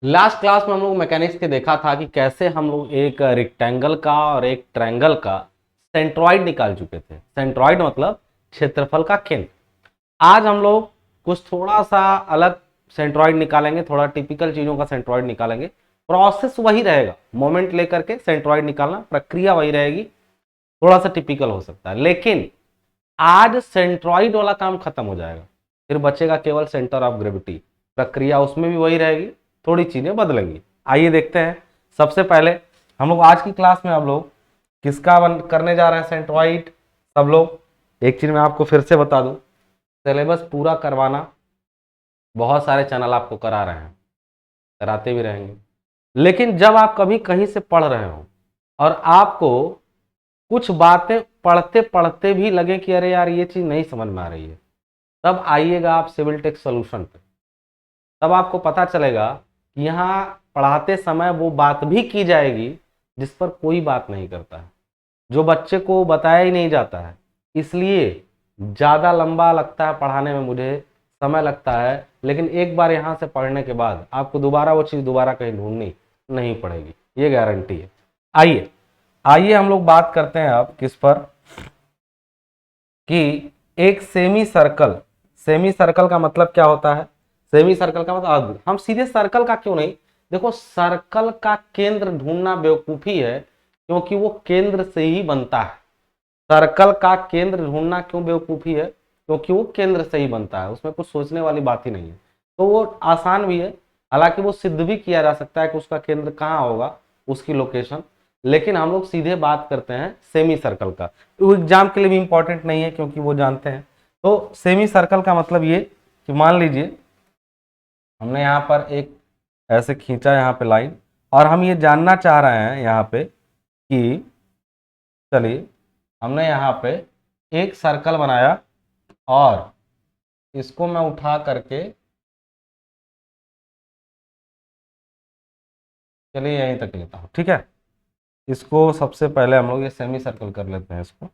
Last class में हम लोग मैकेनिक्स के देखा था कि कैसे हम लोग एक रेक्टेंगल का और एक ट्रायंगल का सेंट्रॉइड निकाल चुके थे। सेंट्रॉइड मतलब क्षेत्रफल का केंद्र। आज हम लोग कुछ थोड़ा सा अलग सेंट्रॉइड निकालेंगे, थोड़ा टिपिकल चीजों का सेंट्रॉइड निकालेंगे। प्रोसेस वही रहेगा, मोमेंट लेकर के सेंट्रॉइड निकालना, प्रक्रिया वही रहेगी, थोड़ा सा टिपिकल हो सकता है। लेकिन आज सेंट्रॉइड वाला काम खत्म हो जाएगा, फिर बचेगा केवल सेंटर ऑफ ग्रेविटी। प्रक्रिया उसमें भी वही रहेगी, थोड़ी चीजें बदलेंगी। आइए देखते हैं। सबसे पहले हम लोग आज की क्लास में हम लोग किसका करने जा रहे हैं, सेंट्रॉइड। सब लोग एक चीज मैं आपको फिर से बता दूं, सिलेबस पूरा करवाना बहुत सारे चैनल आपको करा रहे हैं, कराते भी रहेंगे। लेकिन जब आप कभी कहीं से पढ़ रहे हो और आपको कुछ बातें पढ़ते पढ़ते भी लगे कि अरे यार ये चीज नहीं समझ में आ रही है, तब आइएगा आप सिविल टेक सॉल्यूशन पे। तब आपको पता चलेगा कि यहाँ पढ़ाते समय वो बात भी की जाएगी जिस पर कोई बात नहीं करता है, जो बच्चे को बताया ही नहीं जाता है। इसलिए ज़्यादा लंबा लगता है पढ़ाने में, मुझे समय लगता है, लेकिन एक बार यहाँ से पढ़ने के बाद आपको दोबारा वो चीज़ दोबारा कहीं ढूंढनी नहीं पड़ेगी, ये गारंटी है। आइए आइए हम लोग बात करते हैं अब किस पर, कि एक सेमी सर्कल। सेमी सर्कल का मतलब क्या होता है? सेमी सर्कल का मतलब हम सीधे सर्कल का क्यों नहीं, देखो सर्कल का केंद्र ढूंढना बेवकूफी है, क्योंकि वो केंद्र से ही बनता है। सर्कल का केंद्र ढूंढना क्यों बेवकूफी है? क्योंकि वो केंद्र से ही बनता है, उसमें कुछ सोचने वाली बात ही नहीं है। तो वो आसान भी है, हालांकि वो सिद्ध भी किया जा सकता है कि उसका केंद्र कहाँ होगा, उसकी लोकेशन। लेकिन हम लोग सीधे बात करते हैं सेमी सर्कल का। वो एग्जाम के लिए भी इंपॉर्टेंट नहीं है क्योंकि वो जानते हैं। तो सेमी सर्कल का मतलब ये कि मान लीजिए हमने यहाँ पर एक ऐसे खींचा यहाँ पे लाइन, और हम ये जानना चाह रहे हैं यहाँ पे कि चलिए हमने यहाँ पे एक सर्कल बनाया और इसको मैं उठा करके, चलिए यहीं तक लेता हूँ, ठीक है। इसको सबसे पहले हम लोग ये सेमी सर्कल कर लेते हैं इसको।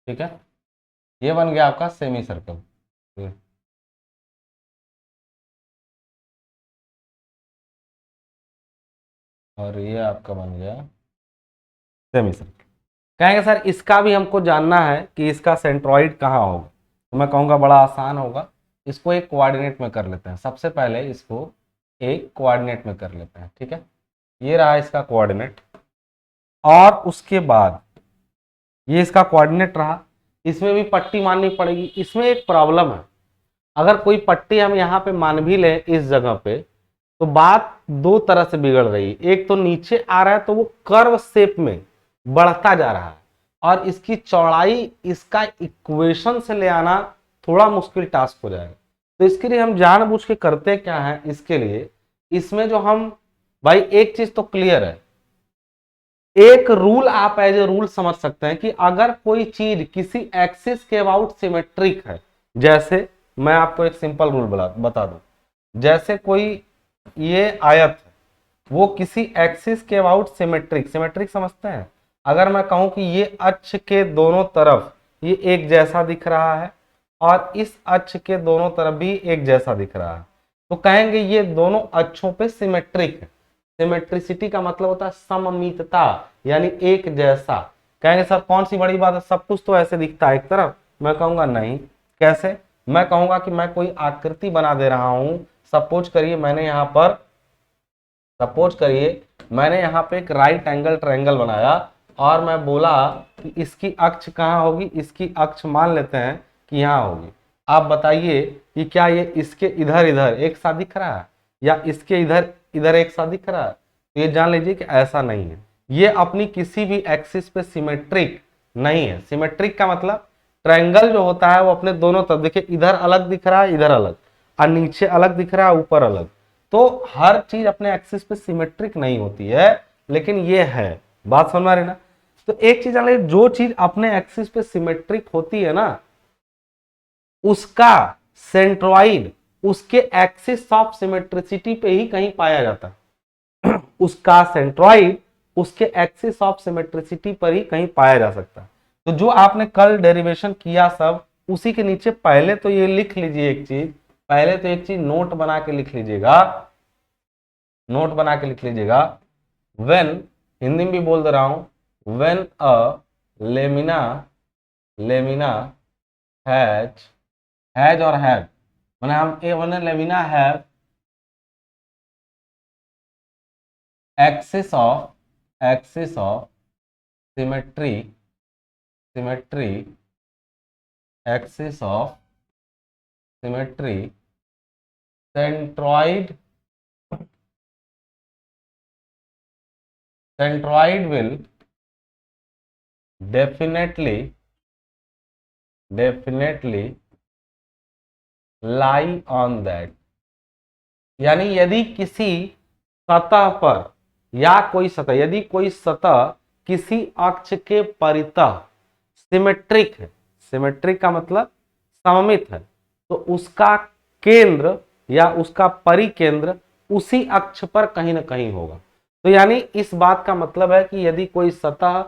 ठीक है, ये बन गया आपका सेमी सर्कल। और ये आपका बन गया सेमी सर्कल। कहेंगे सर इसका भी हमको जानना है कि इसका सेंट्रॉइड कहाँ होगा, तो मैं कहूँगा बड़ा आसान होगा। इसको एक कोऑर्डिनेट में कर लेते हैं। सबसे पहले इसको एक कोऑर्डिनेट में कर लेते हैं, ठीक है। ये रहा इसका कोऑर्डिनेट, और उसके बाद ये इसका कोऑर्डिनेट रहा। इसमें भी पट्टी माननी पड़ेगी। इसमें एक प्रॉब्लम है, अगर कोई पट्टी हम यहाँ पे मान भी लें इस जगह पे, तो बात दो तरह से बिगड़ रही है। एक तो नीचे आ रहा है तो वो कर्व शेप में बढ़ता जा रहा है, और इसकी चौड़ाई इसका इक्वेशन से ले आना थोड़ा मुश्किल टास्क हो जाएगा। तो इसके लिए हम जानबूझ के करते क्या है, इसके लिए इसमें जो हम, भाई एक चीज तो क्लियर है, एक रूल आप एज ए रूल समझ सकते हैं कि अगर कोई चीज किसी एक्सिस के अबाउट सिमेट्रिक है, जैसे मैं आपको एक सिंपल रूल बता दूं, जैसे कोई ये आयत है, वो किसी एक्सिस के अबाउट सिमेट्रिक, सिमेट्रिक समझते हैं। अगर मैं कहूं कि ये अक्ष के दोनों तरफ ये एक जैसा दिख रहा है और इस अक्ष के दोनों तरफ भी एक जैसा दिख रहा है, तो कहेंगे ये दोनों अक्षों पे सिमेट्रिक है। सिमेट्रिसिटी का मतलब होता है सममितता, यानी एक जैसा। कहेंगे सर कौन सी बड़ी बात है, सब कुछ तो ऐसे दिखता है एक तरफ। मैं कहूंगा नहीं। कैसे? मैं कहूंगा कि मैं कोई आकृति बना दे रहा हूं। सपोज करिए मैंने यहाँ पे एक राइट एंगल ट्रायंगल बनाया, और मैं बोला कि इसकी अक्ष कहाँ होगी, इसकी अक्ष मान लेते हैं कि यहाँ होगी। आप बताइए कि क्या ये इसके इधर इधर एक साथ दिख रहा है, या इसके इधर इधर एक साथ दिख रहा है? तो ये जान लीजिए कि ऐसा नहीं है। ये अपनी किसी भी एक्सिस पे सिमेट्रिक नहीं है। सिमेट्रिक का मतलब ट्रायंगल जो होता है वो अपने दोनों तरफ, देखिए इधर अलग दिख रहा है, इधर अलग, और नीचे अलग दिख रहा है, ऊपर अलग। तो हर चीज अपने एक्सिस पे सिमेट्रिक नहीं होती है, लेकिन ये है। बात समझ में आ रही ना? तो एक चीज जान लीजिए, जो चीज अपने एक्सिस पे सिमेट्रिक होती है ना, उसका सेंट्रॉइड उसके एक्सिस ऑफ सिमेट्रिसिटी पे ही कहीं पाया जाता है। उसका सेंट्रॉइड उसके एक्सिस ऑफ सिमेट्रिसिटी पर ही कहीं पाया जा सकता है। तो जो आपने कल डेरिवेशन किया सब उसी के नीचे पहले तो ये लिख लीजिए एक चीज, पहले तो एक चीज नोट बना के लिख लीजिएगा, नोट बना के लिख लीजिएगा, व्हेन, हिंदी में भी बोल दे रहा हूं, when a lamina, lamina has और हैव, मैंने हम a one lamina have axis of symmetry, axis of symmetry, centroid will definitely lie on that, यानी यदि किसी सतह पर या कोई सतह, यदि कोई सतह किसी अक्ष के परितः सिमेट्रिक है, सिमेट्रिक का मतलब सममित है, तो उसका केंद्र या उसका परिकेंद्र उसी अक्ष पर कहीं ना कहीं होगा। तो यानी इस बात का मतलब है कि यदि कोई सतह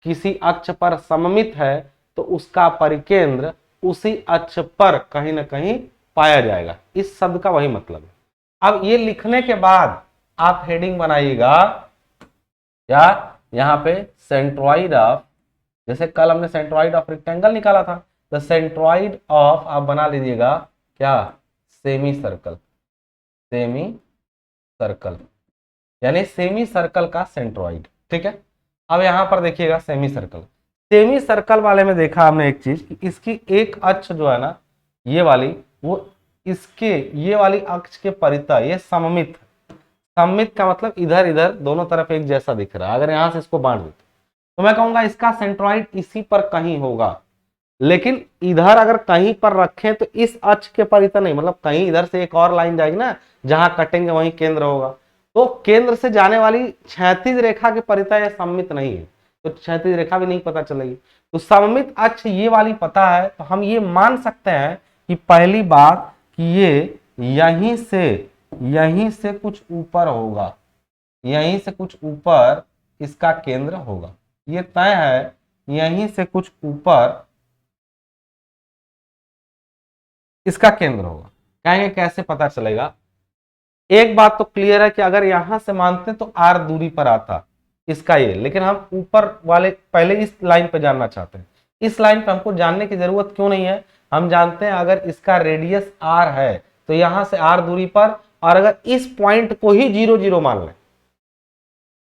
किसी अक्ष पर सममित है तो उसका परिकेंद्र उसी अक्ष पर कहीं ना कहीं पाया जाएगा। इस शब्द का वही मतलब है। अब ये लिखने के बाद आप हेडिंग बनाइएगा या यहां पे सेंट्रॉइड ऑफ, जैसे कल हमने सेंट्रॉइड ऑफ रेक्टेंगल निकाला था, द सेंट्रॉइड ऑफ आप बना लीजिएगा क्या, सेमी सर्कल, सेमी सर्कल, यानी सेमी सर्कल का सेंट्रॉइड। ठीक है, अब यहां पर देखिएगा सेमी सर्कल, सेमी सर्कल वाले में देखा हमने एक चीज कि इसकी एक अक्ष जो है ना ये वाली, वो इसके ये वाली अक्ष के परितः ये सममित, सममित का मतलब इधर इधर दोनों तरफ एक जैसा दिख रहा है। अगर यहां से इसको बांट देते तो मैं कहूंगा इसका सेंट्रॉइड इसी पर कहीं होगा, लेकिन इधर अगर कहीं पर रखें तो इस अक्ष के परितः नहीं, मतलब कहीं इधर से एक और लाइन जाएगी ना, जहां कटेंगे वहीं केंद्र होगा, तो केंद्र से जाने वाली क्षैतिज रेखा के परितः यह सममित नहीं है, तो क्षैतिज रेखा भी नहीं पता चलेगी। तो सममित अक्ष ये वाली पता है, तो हम ये मान सकते हैं कि पहली बात कि ये यहीं से कुछ ऊपर होगा, यहीं से कुछ ऊपर इसका केंद्र होगा, ये तय है, यहीं से कुछ ऊपर इसका केंद्र होगा। कहेंगे कैसे पता चलेगा, एक बात तो क्लियर है कि अगर यहां से मानते तो r दूरी पर आता इसका ये, लेकिन हम ऊपर वाले पहले इस लाइन पे जानना चाहते हैं। इस लाइन पे हमको जानने की जरूरत क्यों नहीं है, हम जानते हैं अगर इसका रेडियस r है तो यहां से r दूरी पर, और अगर इस पॉइंट को ही 0 0 मान लें,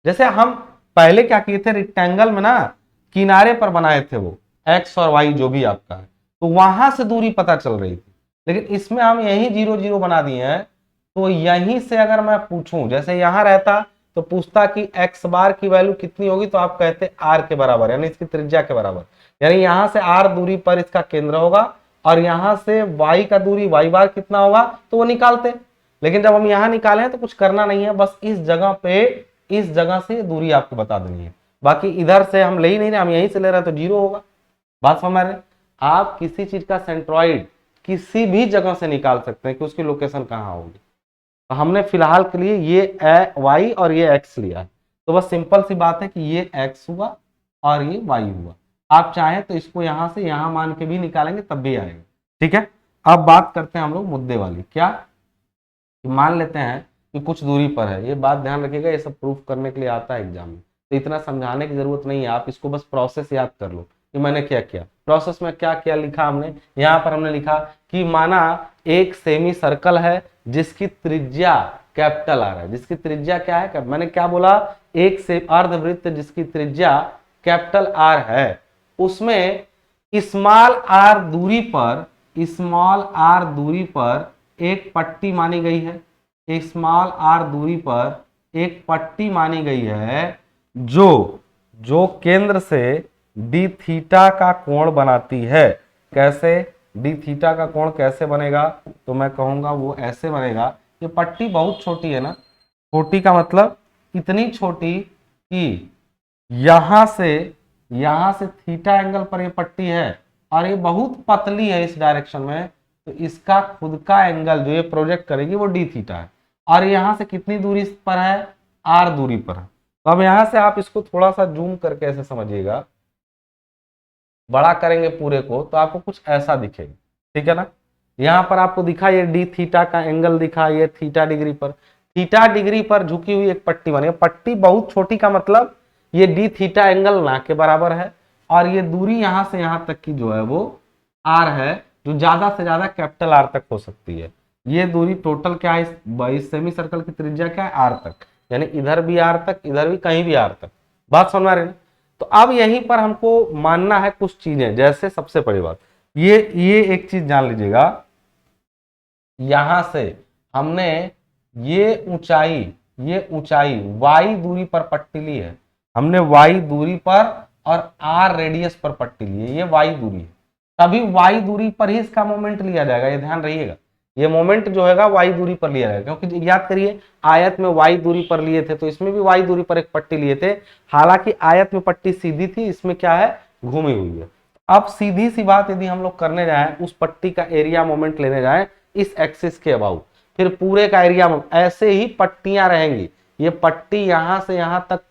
जैसे हम पहले क्या किए थे रेक्टेंगल में ना, किनारे पर बनाए थे वो x और y जो भी आपका है, तो वहां से दूरी पता चल रही थी, लेकिन इसमें हम यही 0 0 बना दिए हैं। तो यहीं से अगर मैं पूछूं, जैसे यहां रहता तो पूछता कि x बार की वैल्यू कितनी होगी, तो आप कहते r के बराबर, यानी इसकी त्रिज्या के बराबर, यानी यहां से r दूरी पर इसका केंद्र होगा, और यहां से y का दूरी y बार कितना होगा तो वो निकालते। लेकिन जब हम यहां निकाले हैं तो कुछ करना नहीं है, बस इस जगह पे, इस जगह से दूरी आपको बता देनी है, बाकी इधर से हम ले ही नहीं रहे, हम यहीं से ले रहे हैं तो 0 होगा। बात समझ रहे हैं? आप किसी चीज का सेंट्रॉइड किसी भी जगह से निकाल सकते हैं कि उसकी लोकेशन कहाँ होगी। तो हमने फिलहाल के लिए ये y और ये x लिया है, तो बस सिंपल सी बात है कि ये x हुआ और ये y हुआ। आप चाहें तो इसको यहां से यहां मान के भी निकालेंगे तब भी आएगा। ठीक है, अब बात करते हैं हम लोग मुद्दे वाली, क्या कि मान लेते हैं कि कुछ दूरी पर है, ये बात ध्यान रखिएगा, ये सब प्रूफ करने के लिए आता है एग्जाम में, तो इतना समझाने की जरूरत नहीं है, आप इसको बस प्रोसेस याद कर लो कि मैंने क्या किया। प्रोसेस में क्या क्या लिखा हमने, यहाँ पर हमने लिखा कि माना एक सेमी सर्कल है जिसकी त्रिज्या कैपिटल आर है, जिसकी त्रिज्या क्या है, मैंने क्या बोला, एक से अर्धवृत्त जिसकी त्रिज्या कैपिटल आर है, उसमें स्मॉल आर दूरी पर, स्मॉल आर दूरी पर एक पट्टी मानी गई है, एक स्मॉल आर दूरी पर एक पट्टी मानी गई है जो केंद्र से डी थीटा का कोण बनाती है। कैसे डी थीटा का कोण कैसे बनेगा, तो मैं कहूंगा वो ऐसे बनेगा, ये पट्टी बहुत छोटी है ना, छोटी का मतलब इतनी छोटी कि यहां से थीटा एंगल पर ये पट्टी है, और ये बहुत पतली है इस डायरेक्शन में, तो इसका खुद का एंगल जो ये प्रोजेक्ट करेगी वो डी थीटा है, और यहां से कितनी दूरी पर है, आर दूरी पर है, तो अब यहां से आप इसको थोड़ा सा जूम करके ऐसे समझिएगा, बड़ा करेंगे पूरे को तो आपको कुछ ऐसा दिखेगा, ठीक है ना। यहाँ पर आपको दिखा ये डी थीटा का एंगल दिखा, ये थीटा डिग्री पर, थीटा डिग्री पर झुकी हुई एक पट्टी बनी, पट्टी बहुत छोटी का मतलब ये डी थीटा एंगल ना के बराबर है, और ये दूरी यहां से यहां तक की जो है वो आर है, जो ज्यादा से ज्यादा कैपिटल आर तक हो सकती है। ये दूरी टोटल क्या है, इस सेमी सर्कल की त्रिज्या क्या है, आर तक, यानी इधर भी आर तक, इधर भी, कहीं भी आर तक। बात समझ में आ रही है। तो अब यहीं पर हमको मानना है कुछ चीजें, जैसे सबसे बड़ी बात ये एक चीज जान लीजिएगा, यहां से हमने ये ऊंचाई y दूरी पर पट्टी ली है, हमने y दूरी पर और r रेडियस पर पट्टी ली है, ये y दूरी है, तभी y दूरी पर ही इसका मोमेंट लिया जाएगा, ये ध्यान रहिएगा। ये मोमेंट जो हैगा y दूरी पर लिया जाएगा, क्योंकि याद करिए आयत में y दूरी पर लिए थे, तो इसमें भी y दूरी पर एक पट्टी लिए थे, हालांकि आयत में पट्टी सीधी थी, इसमें क्या है, घूमी हुई है। अब सीधी सी बात यदि हम लोग करने जाए, उस पट्टी का एरिया मोमेंट लेने जाए इस एक्सिस के अबाउट, फिर पूरे का एरिया में ऐसे ही पट्टियां रहेंगी, ये पट्टी यहां से यहां तक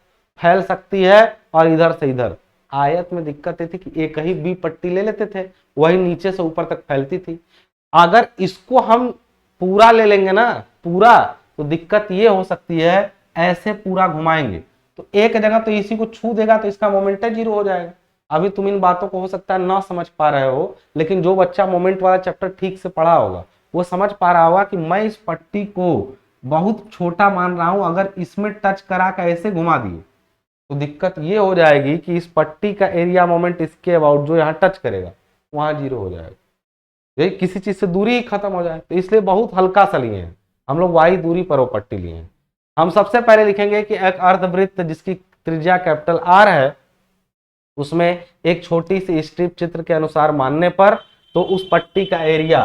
फैल सकती है और इधर से इधर। आयत में दिक्कत ये थी कि एक ही बी पट्टी ले लेते थे, वही नीचे से ऊपर तक फैलती थी। अगर इसको हम पूरा ले लेंगे ना, पूरा, तो दिक्कत ये हो सकती है, ऐसे पूरा घुमाएंगे तो एक जगह तो इसी को छू देगा तो इसका मोमेंटम जीरो हो जाएगा। अभी तुम इन बातों को हो सकता है ना समझ पा रहे हो, लेकिन जो बच्चा मोमेंट वाला चैप्टर ठीक से पढ़ा होगा वो समझ पा रहा होगा कि मैं इस पट्टी को बहुत छोटा मान रहा हूं, अगर इसमें टच करा के ऐसे घुमा दिए तो दिक्कत ये हो जाएगी कि इस पट्टी का एरिया मोमेंट इसके अबाउट जो यहाँ टच करेगा वहां जीरो हो जाएगा, ये किसी चीज से दूरी ही खत्म हो जाए। तो इसलिए बहुत हल्का सा लिए हैं हम लोग, वाई दूरी पर वो पट्टी लिए हैं। हम सबसे पहले लिखेंगे कि एक अर्धवृत्त जिसकी त्रिज्या कैपिटल आर है, उसमें एक छोटी सी स्ट्रिप चित्र के अनुसार मानने पर, तो उस पट्टी का एरिया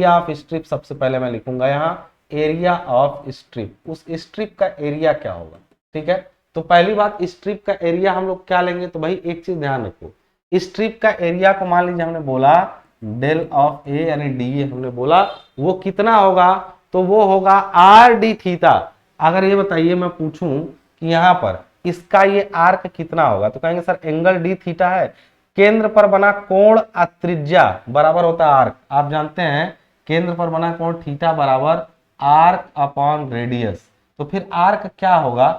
ऑफ स्ट्रिप सबसे पहले मैं लिखूंगा यहाँ, एरिया ऑफ स्ट्रिप, उस स्ट्रिप का एरिया क्या होगा, ठीक है। तो पहली बात, स्ट्रिप का एरिया हम लोग क्या लेंगे, तो भाई एक चीज ध्यान रखो, स्ट्रिप का एरिया को मान लीजिए हमने बोला डेल ऑफ ए यानी डी ए हमने बोला, वो कितना होगा, तो वो होगा आर डी थीटा। अगर ये बताइए मैं पूछूं कि यहाँ पर इसका ये आर्क कितना होगा, तो कहेंगे सर एंगल डी थीटा है, केंद्र पर बना कोण त्रिज्या बराबर होता है आर्क, आप जानते हैं केंद्र पर बना कोण थीटा बराबर आर्क अपॉन रेडियस, तो फिर आर्क क्या होगा,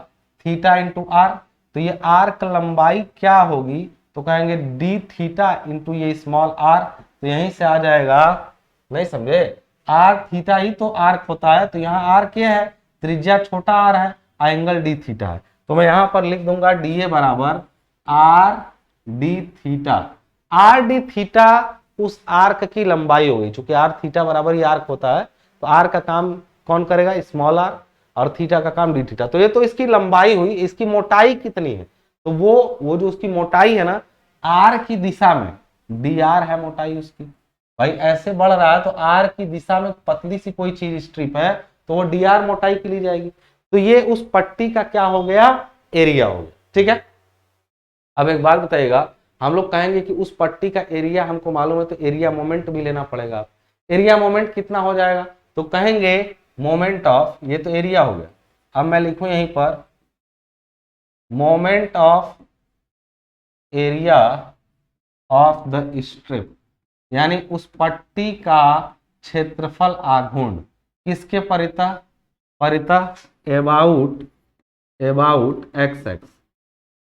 थीटा इंटू आर, तो ये आर्क लंबाई क्या होगी, तो कहेंगे डी थीटा इंटू ये स्मॉल आर, तो यहीं से आ जाएगा, नहीं समझे, आर थीटा ही तो आर्क होता है, तो यहाँ आर क्या है, त्रिज्या छोटा आर है, एंगल डी थीटा है, तो मैं यहां पर लिख दूंगा डी ए बराबर R D theta. R D theta उस आर्क की लंबाई होगी, चूंकि आर थीटा बराबर ही आर्क होता है, तो आर का काम कौन करेगा, स्मॉल आर, और थीटा का काम डी थीटा, तो ये तो इसकी लंबाई हुई, इसकी मोटाई कितनी है, तो वो जो उसकी मोटाई है ना, आर की दिशा में डी आर है मोटाई उसकी, भाई ऐसे बढ़ रहा है तो आर की दिशा में पतली सी कोई चीज स्ट्रिप है तो वो डी आर मोटाई की ली जाएगी, तो ये उस पट्टी का क्या हो गया, एरिया हो गया, ठीक है। अब एक बात बताइएगा, हम लोग कहेंगे कि उस पट्टी का एरिया हमको मालूम है, तो एरिया मोमेंट भी लेना पड़ेगा, एरिया मोमेंट कितना हो जाएगा, तो कहेंगे मोमेंट ऑफ, ये तो एरिया हो गया, अब मैं लिखूं यहीं पर moment of area of the strip, यानी उस पट्टी का क्षेत्रफल आघूर्ण किसके परितः, परितः अबाउट एक्स एक्स,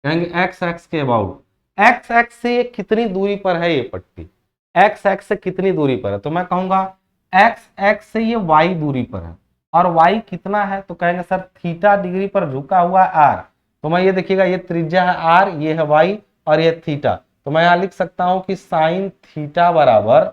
कहेंगे एक्स एक्स के अबाउट, एक्स एक्स से ये कितनी दूरी पर है, ये पट्टी एक्स एक्स से कितनी दूरी पर है, तो मैं कहूंगा एक्स एक्स से ये वाई दूरी पर है, और वाई कितना है, तो कहेंगे सर थीटा डिग्री पर झुका हुआ आर, तो मैं ये देखिएगा ये त्रिज्या है आर, ये है वाई और ये थीटा, तो मैं यहां लिख सकता हूं कि साइन थीटा बराबर,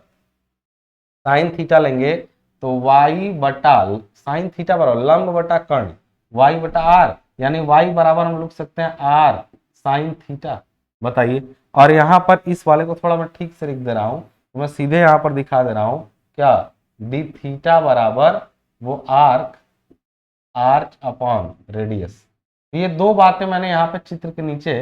साइन थीटा लेंगे तो वाई बटा साइन थीटा बराबर लंब बटा कर्ण वाई बटा आर, यानी वाई बराबर हम लिख सकते हैं आर साइन थीटा, बताइए। और यहाँ पर इस वाले को थोड़ा मैं ठीक से लिख दे रहा हूं, तो मैं सीधे यहाँ पर दिखा दे रहा हूं क्या, डी थीटा बराबर वो आर्च अपॉन रेडियस, ये दो बातें मैंने यहाँ पे चित्र के नीचे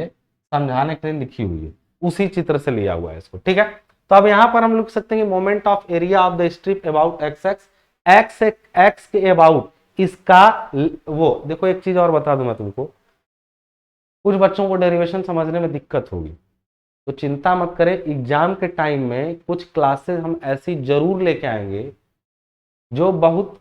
समझाने के लिए लिखी हुई है, उसी चित्र से लिया हुआ है इसको, ठीक है। तो अब यहाँ पर हम लिख सकते हैं कि moment of area of the strip about x x, x के अबाउट इसका, वो देखो एक चीज और बता दूं मैं तुमको, कुछ बच्चों को डेरिवेशन समझने में दिक्कत होगी, तो चिंता मत करें, एग्जाम के टाइम में कुछ क्लासेस हम ऐसी जरूर लेके आएंगे जो बहुत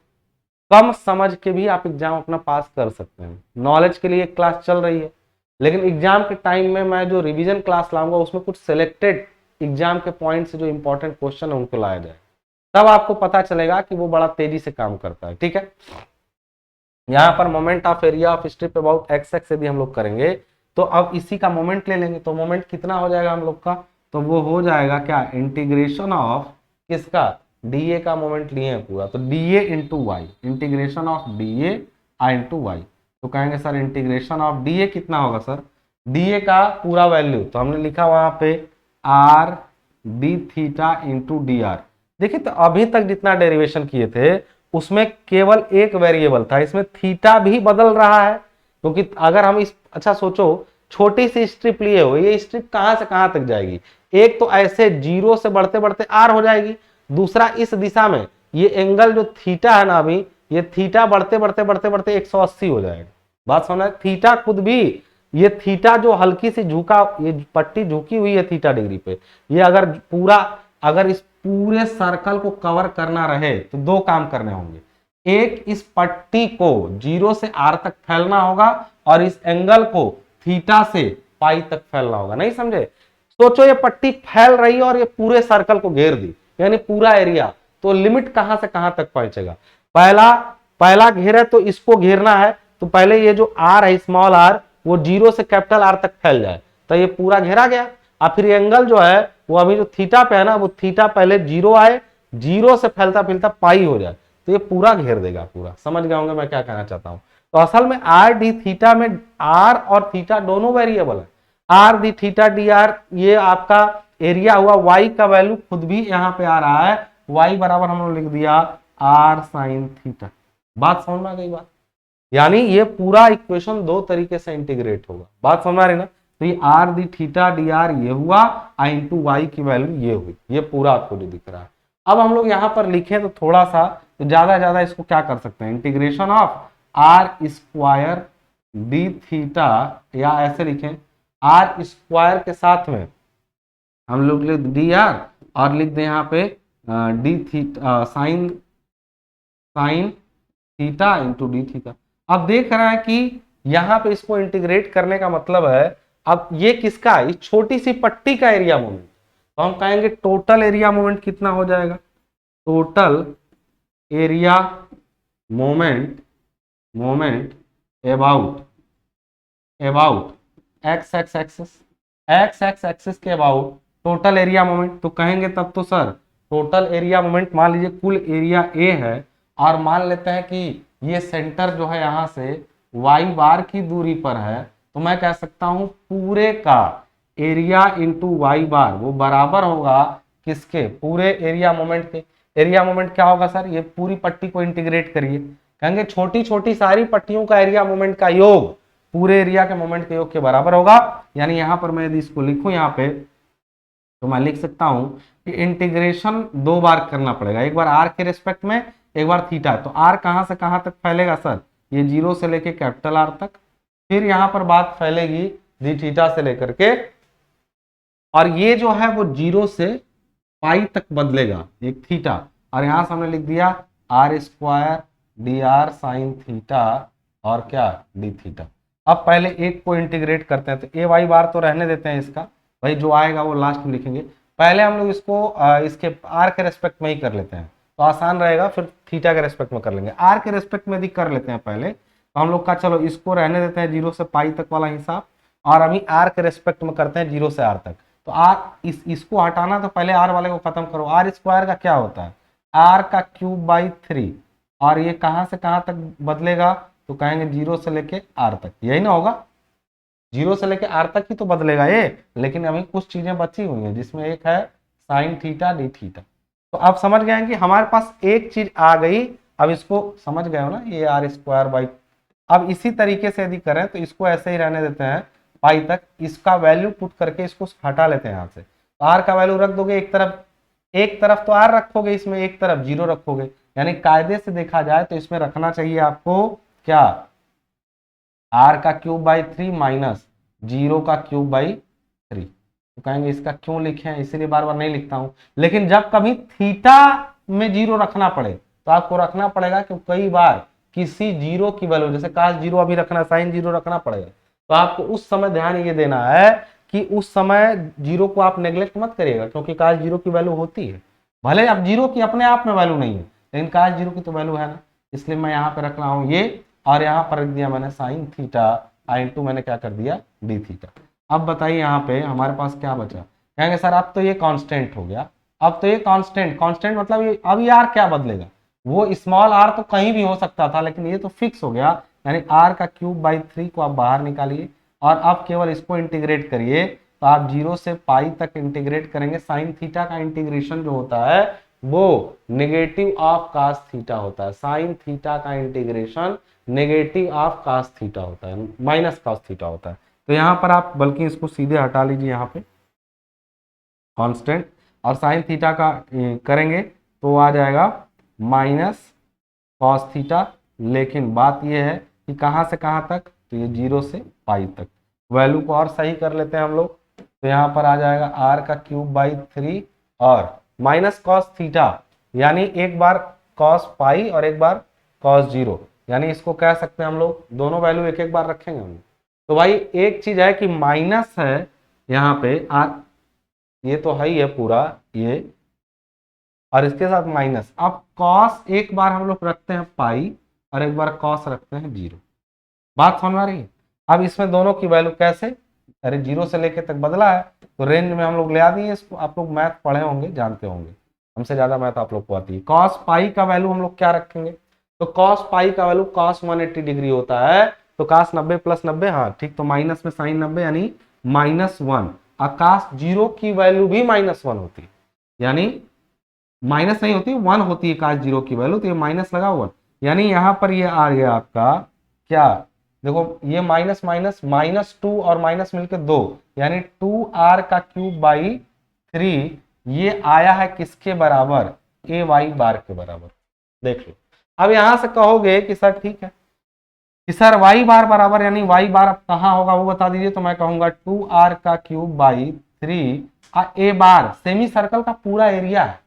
कम समझ के भी आप एग्जाम अपना पास कर सकते हैं। नॉलेज के लिए एक क्लास चल रही है, लेकिन एग्जाम के टाइम में मैं जो रिवीजन क्लास लाऊंगा उसमें कुछ सिलेक्टेड एग्जाम के पॉइंट से जो इंपॉर्टेंट क्वेश्चन है उनको लाया जाए, तब आपको पता चलेगा कि वो बड़ा तेजी से काम करता है। ठीक है, यहाँ पर moment of area of strip about x x यदि हम लोग करेंगे तो अब इसी का मोमेंट ले लेंगे, तो मोमेंट कितना हो जाएगा हम लोग का, तो वो हो जाएगा क्या, इंटीग्रेशन ऑफ किसका, डीए का मोमेंट लिए हैं पूरा, तो DA into y, integration of DA into y. तो कहेंगे सर इंटीग्रेशन ऑफ डीए कितना होगा सर, डीए का पूरा वैल्यू तो हमने लिखा वहां पे R D theta into D R. देखिए तो अभी तक जितना डेरिवेशन किए थे उसमें केवल एक वेरिएबल था, इसमें थीटा भी बदल रहा है, क्योंकि अगर हम इस, अच्छा सोचो छोटी सी स्ट्रिप लिए हो, ये स्ट्रिप कहां से कहां तक जाएगी, एक तो ऐसे जीरो से बढ़ते बढ़ते आर हो जाएगी, दूसरा इस दिशा में ये एंगल जो थीटा है ना, अभी ये थीटा बढ़ते बढ़ते बढ़ते बढ़ते 180 हो जाएगा। बात समझ, थीटा खुद भी, ये थीटा जो हल्की सी झुका, ये पट्टी झुकी हुई है थीटा डिग्री पे, ये अगर पूरा, अगर इस पूरे सर्कल को कवर करना रहे तो दो काम करने होंगे, एक इस पट्टी को जीरो से आर तक फैलना होगा और इस एंगल को थीटा से पाई तक फैलना होगा। नहीं समझे, सोचो ये पट्टी फैल रही है और ये पूरे सर्कल को घेर दी, यानी पूरा एरिया, तो लिमिट कहां से कहां तक पहुंचेगा, पहला घेर है तो इसको घेरना है, तो पहले ये जो आर है स्मॉल आर वो जीरो से कैपिटल आर तक फैल जाए, तो ये पूरा घेरा गया, और फिर एंगल जो है वो अभी जो थीटा पे है ना, वो थीटा पहले जीरो आए, जीरो से फैलता फैलता पाई हो जाए, तो ये पूरा घेर देगा पूरा। समझ गए होंगे मैं क्या कहना चाहता हूं। तो असल में आर डी थीटा में आर और थीटा दोनों वेरिएबल है, R D theta d r, ये आपका एरिया हुआ, वाई का वैल्यू खुद भी यहाँ पे आ रहा है, वाई बराबर हम लोग लिख दिया आर साइन थीटा। बात समझ में आ गई बात, यानी ये पूरा इक्वेशन दो तरीके से इंटीग्रेट होगा। बात समझ आ रही ना, तो ये r d theta d r ये हुआ, आई इंटू वाई की वैल्यू ये हुई, ये पूरा आपको जो दिख रहा है। अब हम लोग यहाँ पर लिखें तो थोड़ा सा, तो ज्यादा इसको क्या कर सकते हैं, integration of r square d theta, या ऐसे लिखें आर स्क्वायर के साथ में हम लोग लिख डी आर और लिख दें यहाँ पे D theta sine theta into D theta. अब देख रहे हैं कि यहां पे इसको इंटीग्रेट करने का मतलब है, अब ये किसका, इस छोटी सी पट्टी का एरिया मोमेंट, तो हम कहेंगे टोटल एरिया मोमेंट कितना हो जाएगा, total area moment about x x axis के अबाउट टोटल एरिया मोमेंट, तो कहेंगे तब तो सर टोटल एरिया मोमेंट, मान लीजिए कुल एरिया ए है और मान लेते हैं कि ये सेंटर जो है यहां से वाई बार की दूरी पर है, तो मैं कह सकता हूं पूरे का एरिया इंटू वाई बार वो बराबर होगा किसके, पूरे एरिया मोमेंट के। एरिया मोमेंट क्या होगा सर, ये पूरी पट्टी को इंटीग्रेट करिए, कहेंगे छोटी छोटी सारी पट्टियों का एरिया मोमेंट का योग पूरे एरिया के मोमेंट के योग के बराबर होगा। यानी यहां पर मैं यदि इसको लिखूं यहाँ पे, तो मैं लिख सकता हूं कि इंटीग्रेशन दो बार करना पड़ेगा, एक बार आर के रेस्पेक्ट में, एक बार थीटा। तो आर कहां से कहां तक फैलेगा सर, ये जीरो से लेके कैपिटल आर तक, फिर यहां पर बात फैलेगी डी थीटा से लेकर के, और ये जो है वो जीरो से पाई तक बदलेगा एक थीटा, और यहां से हमने लिख दिया r square d r sine theta और क्या डी थीटा। अब पहले एक को इंटीग्रेट करते हैं, तो ए वाई बार तो रहने देते हैं इसका, भाई जो आएगा वो लास्ट में लिखेंगे, पहले हम लोग इसको इसके आर के रेस्पेक्ट में ही कर लेते हैं तो आसान रहेगा, फिर थीटा के रेस्पेक्ट में कर लेंगे। आर के रेस्पेक्ट में यदि कर लेते हैं पहले, तो हम लोग का चलो इसको रहने देते हैं जीरो से पाई तक वाला हिसाब, और अभी आर के रेस्पेक्ट में करते हैं जीरो से आर तक। तो आर इसको हटाना, तो पहले आर वाले को खत्म करो, आर स्क्वायर का क्या होता है, आर का क्यूब बाई 3, और ये कहां से कहां तक बदलेगा, तो कहेंगे जीरो से लेके आर तक, यही ना होगा, जीरो से लेके आर तक ही तो बदलेगा ये, लेकिन अभी कुछ चीजें बची हुई हैं जिसमें एक है साइन थीटा डी थीटा। तो आप समझ गए कि हमारे पास एक चीज आ गई, अब इसको समझ गए हो ना, ये आर स्क्वायर बाई, अब इसी तरीके से यदि करें तो इसको ऐसे ही रहने देते हैं पाई तक, इसका वैल्यू पुट करके इसको हटा लेते हैं यहाँ से, तो आर का वैल्यू रख दोगे एक तरफ तो आर रखोगे, इसमें एक तरफ जीरो रखोगे, यानी कायदे से देखा जाए तो इसमें रखना चाहिए आपको क्या, आर का क्यूब बाई 3 माइनस जीरो का क्यूब बाई 3। तो कहेंगे इसका क्यों लिखे हैं, इसीलिए बार बार नहीं लिखता हूं। लेकिन जब कभी थीटा में जीरो रखना पड़े तो आपको रखना पड़ेगा, क्योंकि कई बार किसी जीरो की वैल्यू, जैसे काश जीरो अभी रखना, साइन जीरो रखना पड़ेगा, तो आपको उस समय ध्यान ये देना है कि उस समय जीरो को आप नेग्लेक्ट मत करिएगा, क्योंकि काश जीरो की वैल्यू होती है। भले अब जीरो की अपने आप में वैल्यू नहीं है, लेकिन काश जीरो की तो वैल्यू है ना, इसलिए मैं यहाँ पे रख रहा हूँ ये, और यहाँ पर रख दिया मैंने साइन थीटा इंटू मैंने क्या कर दिया डी थीटा। अब बताइए यहाँ पे हमारे पास क्या बचा। कहेंगे सर अब तो ये कांस्टेंट हो गया, अब तो ये कांस्टेंट, कांस्टेंट मतलब ये अब ये आर क्या बदलेगा, वो स्मॉल आर तो कहीं भी हो सकता था, लेकिन ये तो फिक्स हो गया, यानी आर का क्यूब बाई 3 को आप बाहर निकालिए और अब केवल इसको इंटीग्रेट करिए। तो आप 0 से पाई तक इंटीग्रेट करेंगे, साइन थीटा का इंटीग्रेशन जो होता है वो नेगेटिव ऑफ कास थीटा होता है, साइन थीटा का integration negative of cos theta होता है, माइनस कास थीटा होता है। तो यहां पर आप बल्कि इसको सीधे हटा लीजिए यहाँ पे कांस्टेंट, और साइन थीटा का करेंगे तो आ जाएगा माइनस कॉस थीटा। लेकिन बात यह है कि कहां से कहां तक, तो ये 0 से पाई तक। वैल्यू को और सही कर लेते हैं हम लोग, तो यहाँ पर आ जाएगा आर का क्यूब बाई 3 और माइनस कॉस थीटा, यानी एक बार कॉस पाई और एक बार कॉस 0, यानी इसको कह सकते हैं हम लोग, दोनों वैल्यू एक एक बार रखेंगे हम। तो भाई एक चीज है कि माइनस है यहाँ पे आर, ये तो है ही है पूरा ये, और इसके साथ माइनस। अब कॉस एक बार हम लोग रखते हैं पाई और एक बार कॉस रखते हैं 0। बात समझ में आ रही है। अब इसमें दोनों की वैल्यू कैसे, अरे 0 से लेके तक बदला है तो रेंज में हम लोग ले आ दिए इसको। आप लोग मैथ पढ़े होंगे, जानते होंगे, हमसे ज्यादा मैथ आप लोग को आती है। कॉस पाई का वैल्यू हम लोग क्या रखेंगे, तो कॉस पाई का वैल्यू कॉस 180 डिग्री होता है, तो कॉस 90 प्लस 90, हाँ ठीक, तो माइनस में साइन 90 यानी -1। कॉस 0 की वैल्यू भी -1 होती है, यानी माइनस नहीं होती 1 होती है कॉस 0 की वैल्यू, तो ये माइनस लगा हुआ, यानी यहां पर ये आ गया आपका क्या, देखो ये माइनस माइनस -2 और माइनस मिलकर 2, यानी 2r का क्यूब बाई 3, ये आया है किसके बराबर, ए वाई बार के बराबर। देख लो, अब यहां से कहोगे कि सर ठीक है कि सर वाई बार बराबर, यानी वाई बार अब कहां होगा वो बता दीजिए, तो मैं कहूंगा 2r का cube by 3 A bar semi circle का पूरा एरिया है,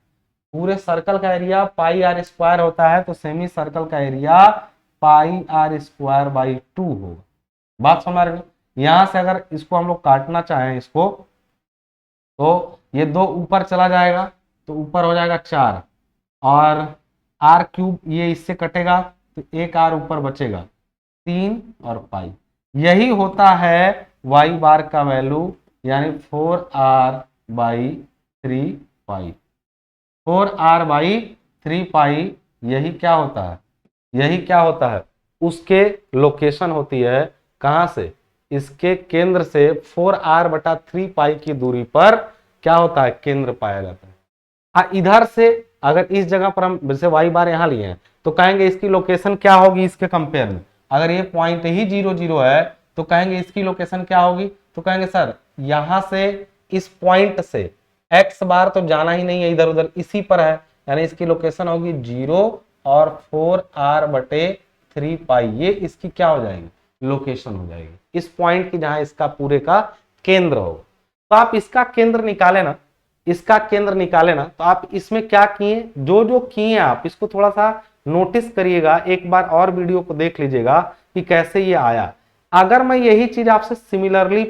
पूरे सर्कल का एरिया पाई आर स्क्वायर होता है, तो सेमी सर्कल का area pi r square by 2 होगा। बात समझ रहे हो। यहां से अगर इसको हम लोग काटना चाहें इसको, तो ये 2 ऊपर चला जाएगा, तो ऊपर हो जाएगा 4, और आर क्यूब ये इससे कटेगा तो एक आर ऊपर बचेगा 3 और पाई, यही होता है वाई बार का वैल्यू, यानी 4r बाई 3 पाई, 4r/3 पाई, यही क्या होता है, यही क्या होता है, उसके लोकेशन होती है, कहां से, इसके केंद्र से 4r/3 पाई की दूरी पर क्या होता है, केंद्र पाया जाता है। इधर से अगर इस जगह पर हम जैसे वाई बार यहां लिए हैं, तो कहेंगे इसकी लोकेशन क्या होगी इसके कंपेयर में, अगर ये पॉइंट ही 0 0 है तो कहेंगे इसकी लोकेशन क्या होगी, तो कहेंगे सर यहां से इस पॉइंट से एक्स बार तो जाना ही नहीं है इधर उधर, इसी पर है, यानी इसकी लोकेशन होगी 0 और 4r/3 पाई, ये इसकी क्या हो जाएगी, लोकेशन हो जाएगी, इस पॉइंट की जहां इसका पूरे का केंद्र होगा। तो आप इसका केंद्र निकाले ना, इसका केंद्र निकाले ना, तो आप इसमें क्या किए, जो जो किए आप इसको थोड़ा सा नोटिस करिएगा, एक बार और वीडियो को देख लीजिएगा कि कैसे ये आया। अगर मैं यही चीज आपसे सिमिलरली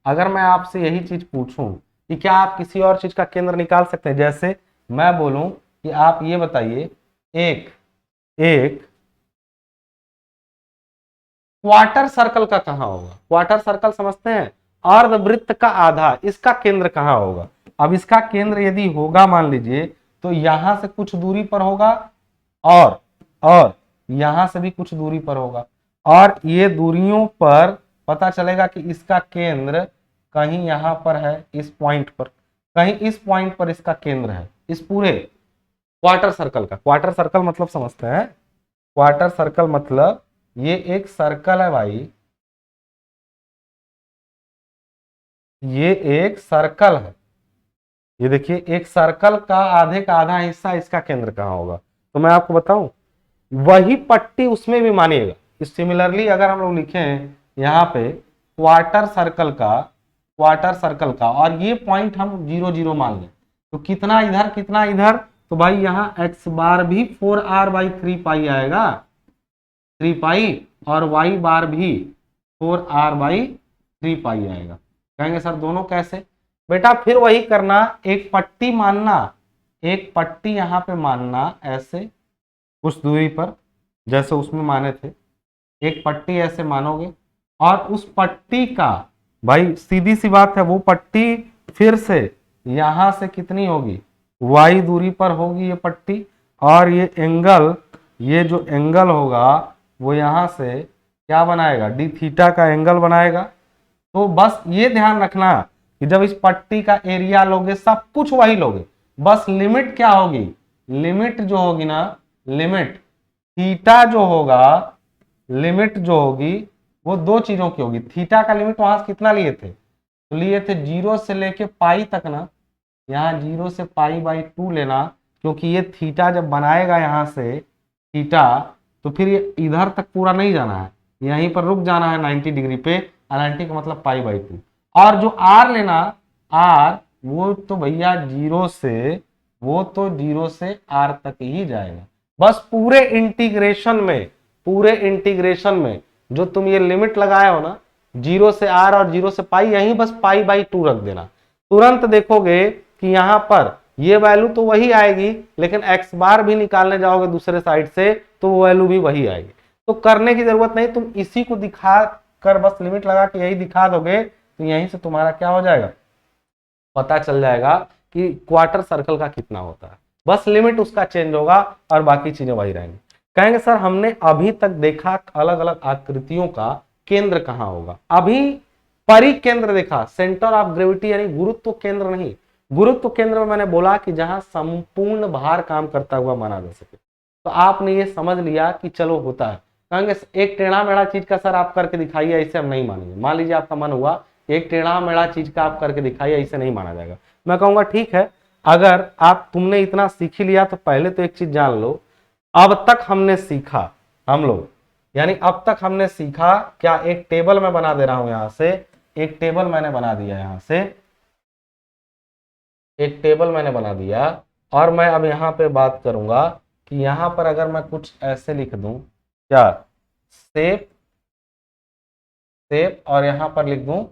अगर मैं आपसे यही चीज पूछूं कि क्या आप किसी और चीज का केंद्र निकाल सकते हैं, जैसे मैं बोलूं कि आप ये बताइए एक क्वार्टर सर्कल का कहां होगा, क्वार्टर सर्कल समझते हैं, अर्धवृत्त का आधा, इसका केंद्र कहां होगा। अब इसका केंद्र यदि होगा मान लीजिए तो यहां से कुछ दूरी पर होगा और यहां से भी कुछ दूरी पर होगा, और ये दूरियों पर पता चलेगा कि इसका केंद्र कहीं यहां पर है, इस पॉइंट पर, कहीं इस पॉइंट पर इसका केंद्र है, इस पूरे क्वार्टर सर्कल का। क्वार्टर सर्कल मतलब समझते हैं, क्वार्टर सर्कल मतलब ये एक सर्कल है भाई, ये एक सर्कल है, ये देखिए एक सर्कल का आधे का आधा हिस्सा, इसका केंद्र कहां होगा, तो मैं आपको बताऊं, वही पट्टी उसमें भी मानिएगा। सिमिलरली अगर हम लोग लिखें यहाँ पे क्वार्टर सर्कल का और ये पॉइंट हम 0 0 मान लें, तो कितना इधर कितना इधर, तो भाई यहाँ एक्स बार भी 4r/3 आएगा, 3 और y बार भी 4r/3 आएगा। कहेंगे सर दोनों कैसे? बेटा फिर वही करना, एक पट्टी मानना, एक पट्टी यहाँ पे मानना ऐसे कुछ दूरी पर, जैसे उसमें माने थे, एक पट्टी ऐसे मानोगे और उस पट्टी का भाई सीधी सी बात है, वो पट्टी फिर से यहां से कितनी होगी, y दूरी पर होगी ये पट्टी, और ये एंगल, ये जो एंगल होगा वो यहां से क्या बनाएगा, डी थीटा का एंगल बनाएगा। तो बस ये ध्यान रखना कि जब इस पट्टी का एरिया लोगे सब कुछ वही लोगे, बस लिमिट क्या होगी, लिमिट जो होगी ना, लिमिट थीटा जो होगा, लिमिट जो होगी वो दो चीजों की होगी। थीटा का लिमिट वहां से कितना लिए थे, तो लिए थे 0 से लेके पाई तक ना, यहाँ 0 से π/2 लेना, क्योंकि ये थीटा जब बनाएगा यहाँ से थीटा, तो फिर ये इधर तक पूरा नहीं जाना है, यहीं पर रुक जाना है 90 डिग्री पे, 90 का मतलब π/2। और जो r लेना, r वो तो भैया 0 से, वो तो 0 से r तक ही जाएगा। बस पूरे इंटीग्रेशन में जो तुम ये लिमिट लगाए हो ना, 0 से r और 0 से पाई, यहीं बस π/2 रख देना। तुरंत देखोगे कि यहां पर ये वैल्यू तो वही आएगी, लेकिन x बार भी निकालने जाओगे दूसरे साइड से तो वो वैल्यू भी वही आएगी। तो करने की जरूरत नहीं, तुम इसी को दिखा कर बस लिमिट लगा के यही दिखा दोगे, तो यहीं से तुम्हारा क्या हो जाएगा, पता चल जाएगा कि क्वार्टर सर्कल का कितना होता है। बस लिमिट उसका चेंज होगा और बाकी चीजें वही रहेंगी। कहेंगे सर हमने अभी तक देखा अलग अलग आकृतियों का केंद्र कहाँ होगा, अभी परिकेंद्र देखा, सेंटर ऑफ ग्रेविटी यानी गुरुत्व केंद्र नहीं। गुरुत्व केंद्र में मैंने बोला कि जहां संपूर्ण भार काम करता हुआ माना जा सके। तो आपने ये समझ लिया कि चलो होता है। कहेंगे एक टेढ़ा मेढ़ा चीज का सर आप करके दिखाइए, ऐसे हम नहीं मानेंगे। मान लीजिए आपका मन हुआ एक टेढ़ा मेढ़ा चीज का आप करके दिखाइए, ऐसे नहीं माना जाएगा। मैं कहूंगा ठीक है, अगर आप तुमने इतना सीख ही लिया तो पहले तो एक चीज जान लो, अब तक हमने सीखा, हम लोग यानी अब तक हमने सीखा क्या, एक टेबल मैं बना दे रहा हूं, यहां से एक टेबल मैंने बना दिया, यहां से एक टेबल मैंने बना दिया, और मैं अब यहां पे बात करूंगा कि यहां पर अगर मैं कुछ ऐसे लिख दूं, क्या शेप, शेप और यहां पर लिख दूं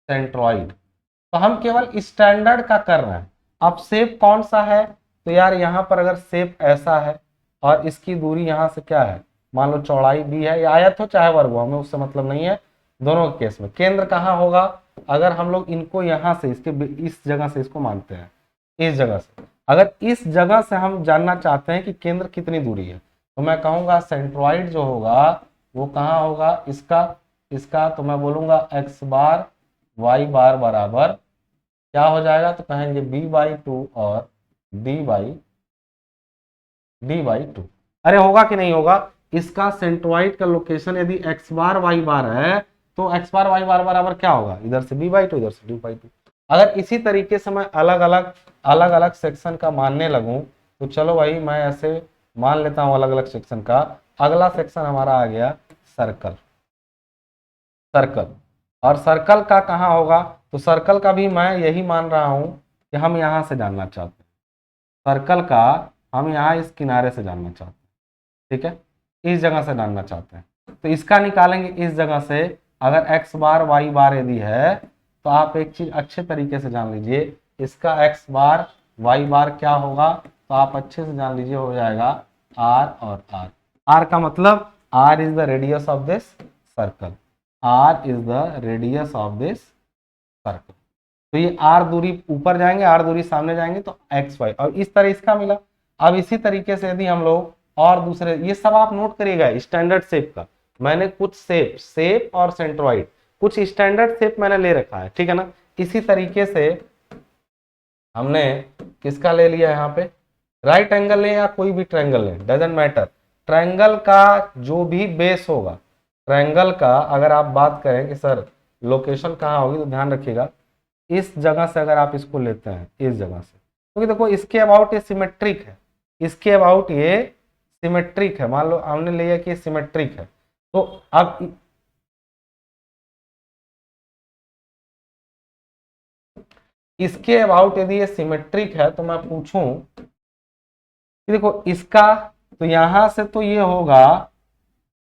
सेंट्रॉइड, तो हम केवल स्टैंडर्ड का कर रहे हैं। अब शेप कौन सा है, तो यार यहां पर अगर शेप ऐसा है और इसकी दूरी यहां से क्या है, मान लो चौड़ाई भी है, या आयत हो चाहे वर्ग हो, हमें उससे मतलब नहीं है, दोनों के केस में। केंद्र कहाँ होगा, अगर हम लोग इनको यहां से इसके इस जगह से इसको मानते हैं, इस जगह से, अगर इस जगह से हम जानना चाहते हैं कि केंद्र कितनी दूरी है, तो मैं कहूंगा सेंट्रॉइड जो होगा वो कहाँ होगा, इसका तो मैं बोलूंगा x बार y बार बराबर क्या हो जाएगा, तो कहेंगे b/2 और d/2। अरे होगा कि नहीं होगा, इसका सेंट्रॉइड का लोकेशन यदि x बार y बार है तो x बार y बार बराबर क्या होगा, इधर से b/2 इधर से d/2। अगर इसी तरीके से मैं अलग अलग सेक्शन का मानने लगूं, तो चलो भाई मैं ऐसे मान लेता हूं अलग अलग सेक्शन का। अगला सेक्शन हमारा आ गया सर्कल, सर्कल, और सर्कल का कहाँ होगा, तो सर्कल का भी मैं यही मान रहा हूं कि हम यहां से जानना चाहते हैं, सर्कल का हम यहाँ इस किनारे से जानना चाहते हैं, ठीक है, इस जगह से जानना चाहते हैं। तो इसका निकालेंगे इस जगह से, अगर x बार y बार यदि है, तो आप एक चीज अच्छे तरीके से जान लीजिए, इसका x बार y बार क्या होगा, तो आप अच्छे से जान लीजिए, हो जाएगा r और r। r का मतलब r is the radius of this circle, r is the radius of this circle. तो ये r दूरी ऊपर जाएंगे, r दूरी सामने जाएंगे, तो x y, और इस तरह इसका मिला। अब इसी तरीके से यदि हम लोग और दूसरे, ये सब आप नोट करिएगा स्टैंडर्ड शेप का, मैंने कुछ शेप और सेंट्रॉइड, कुछ स्टैंडर्ड शेप मैंने ले रखा है, ठीक है ना। इसी तरीके से हमने किसका ले लिया, यहाँ पे राइट एंगल ले या कोई भी ट्रायंगल ले, डजेंट मैटर, ट्रायंगल का जो भी बेस होगा, ट्रायंगल का अगर आप बात करें कि सर लोकेशन कहाँ होगी, तो ध्यान रखिएगा इस जगह से अगर आप इसको लेते हैं, इस जगह से, क्योंकि देखो इसके अबाउट ये सिमेट्रिक है, इसके अबाउट ये सिमेट्रिक है, मान लो हमने लिया कि सिमेट्रिक है, तो अब इसके अबाउट यदि ये सिमेट्रिक है तो मैं पूछूं कि देखो इसका, तो यहां से तो ये होगा,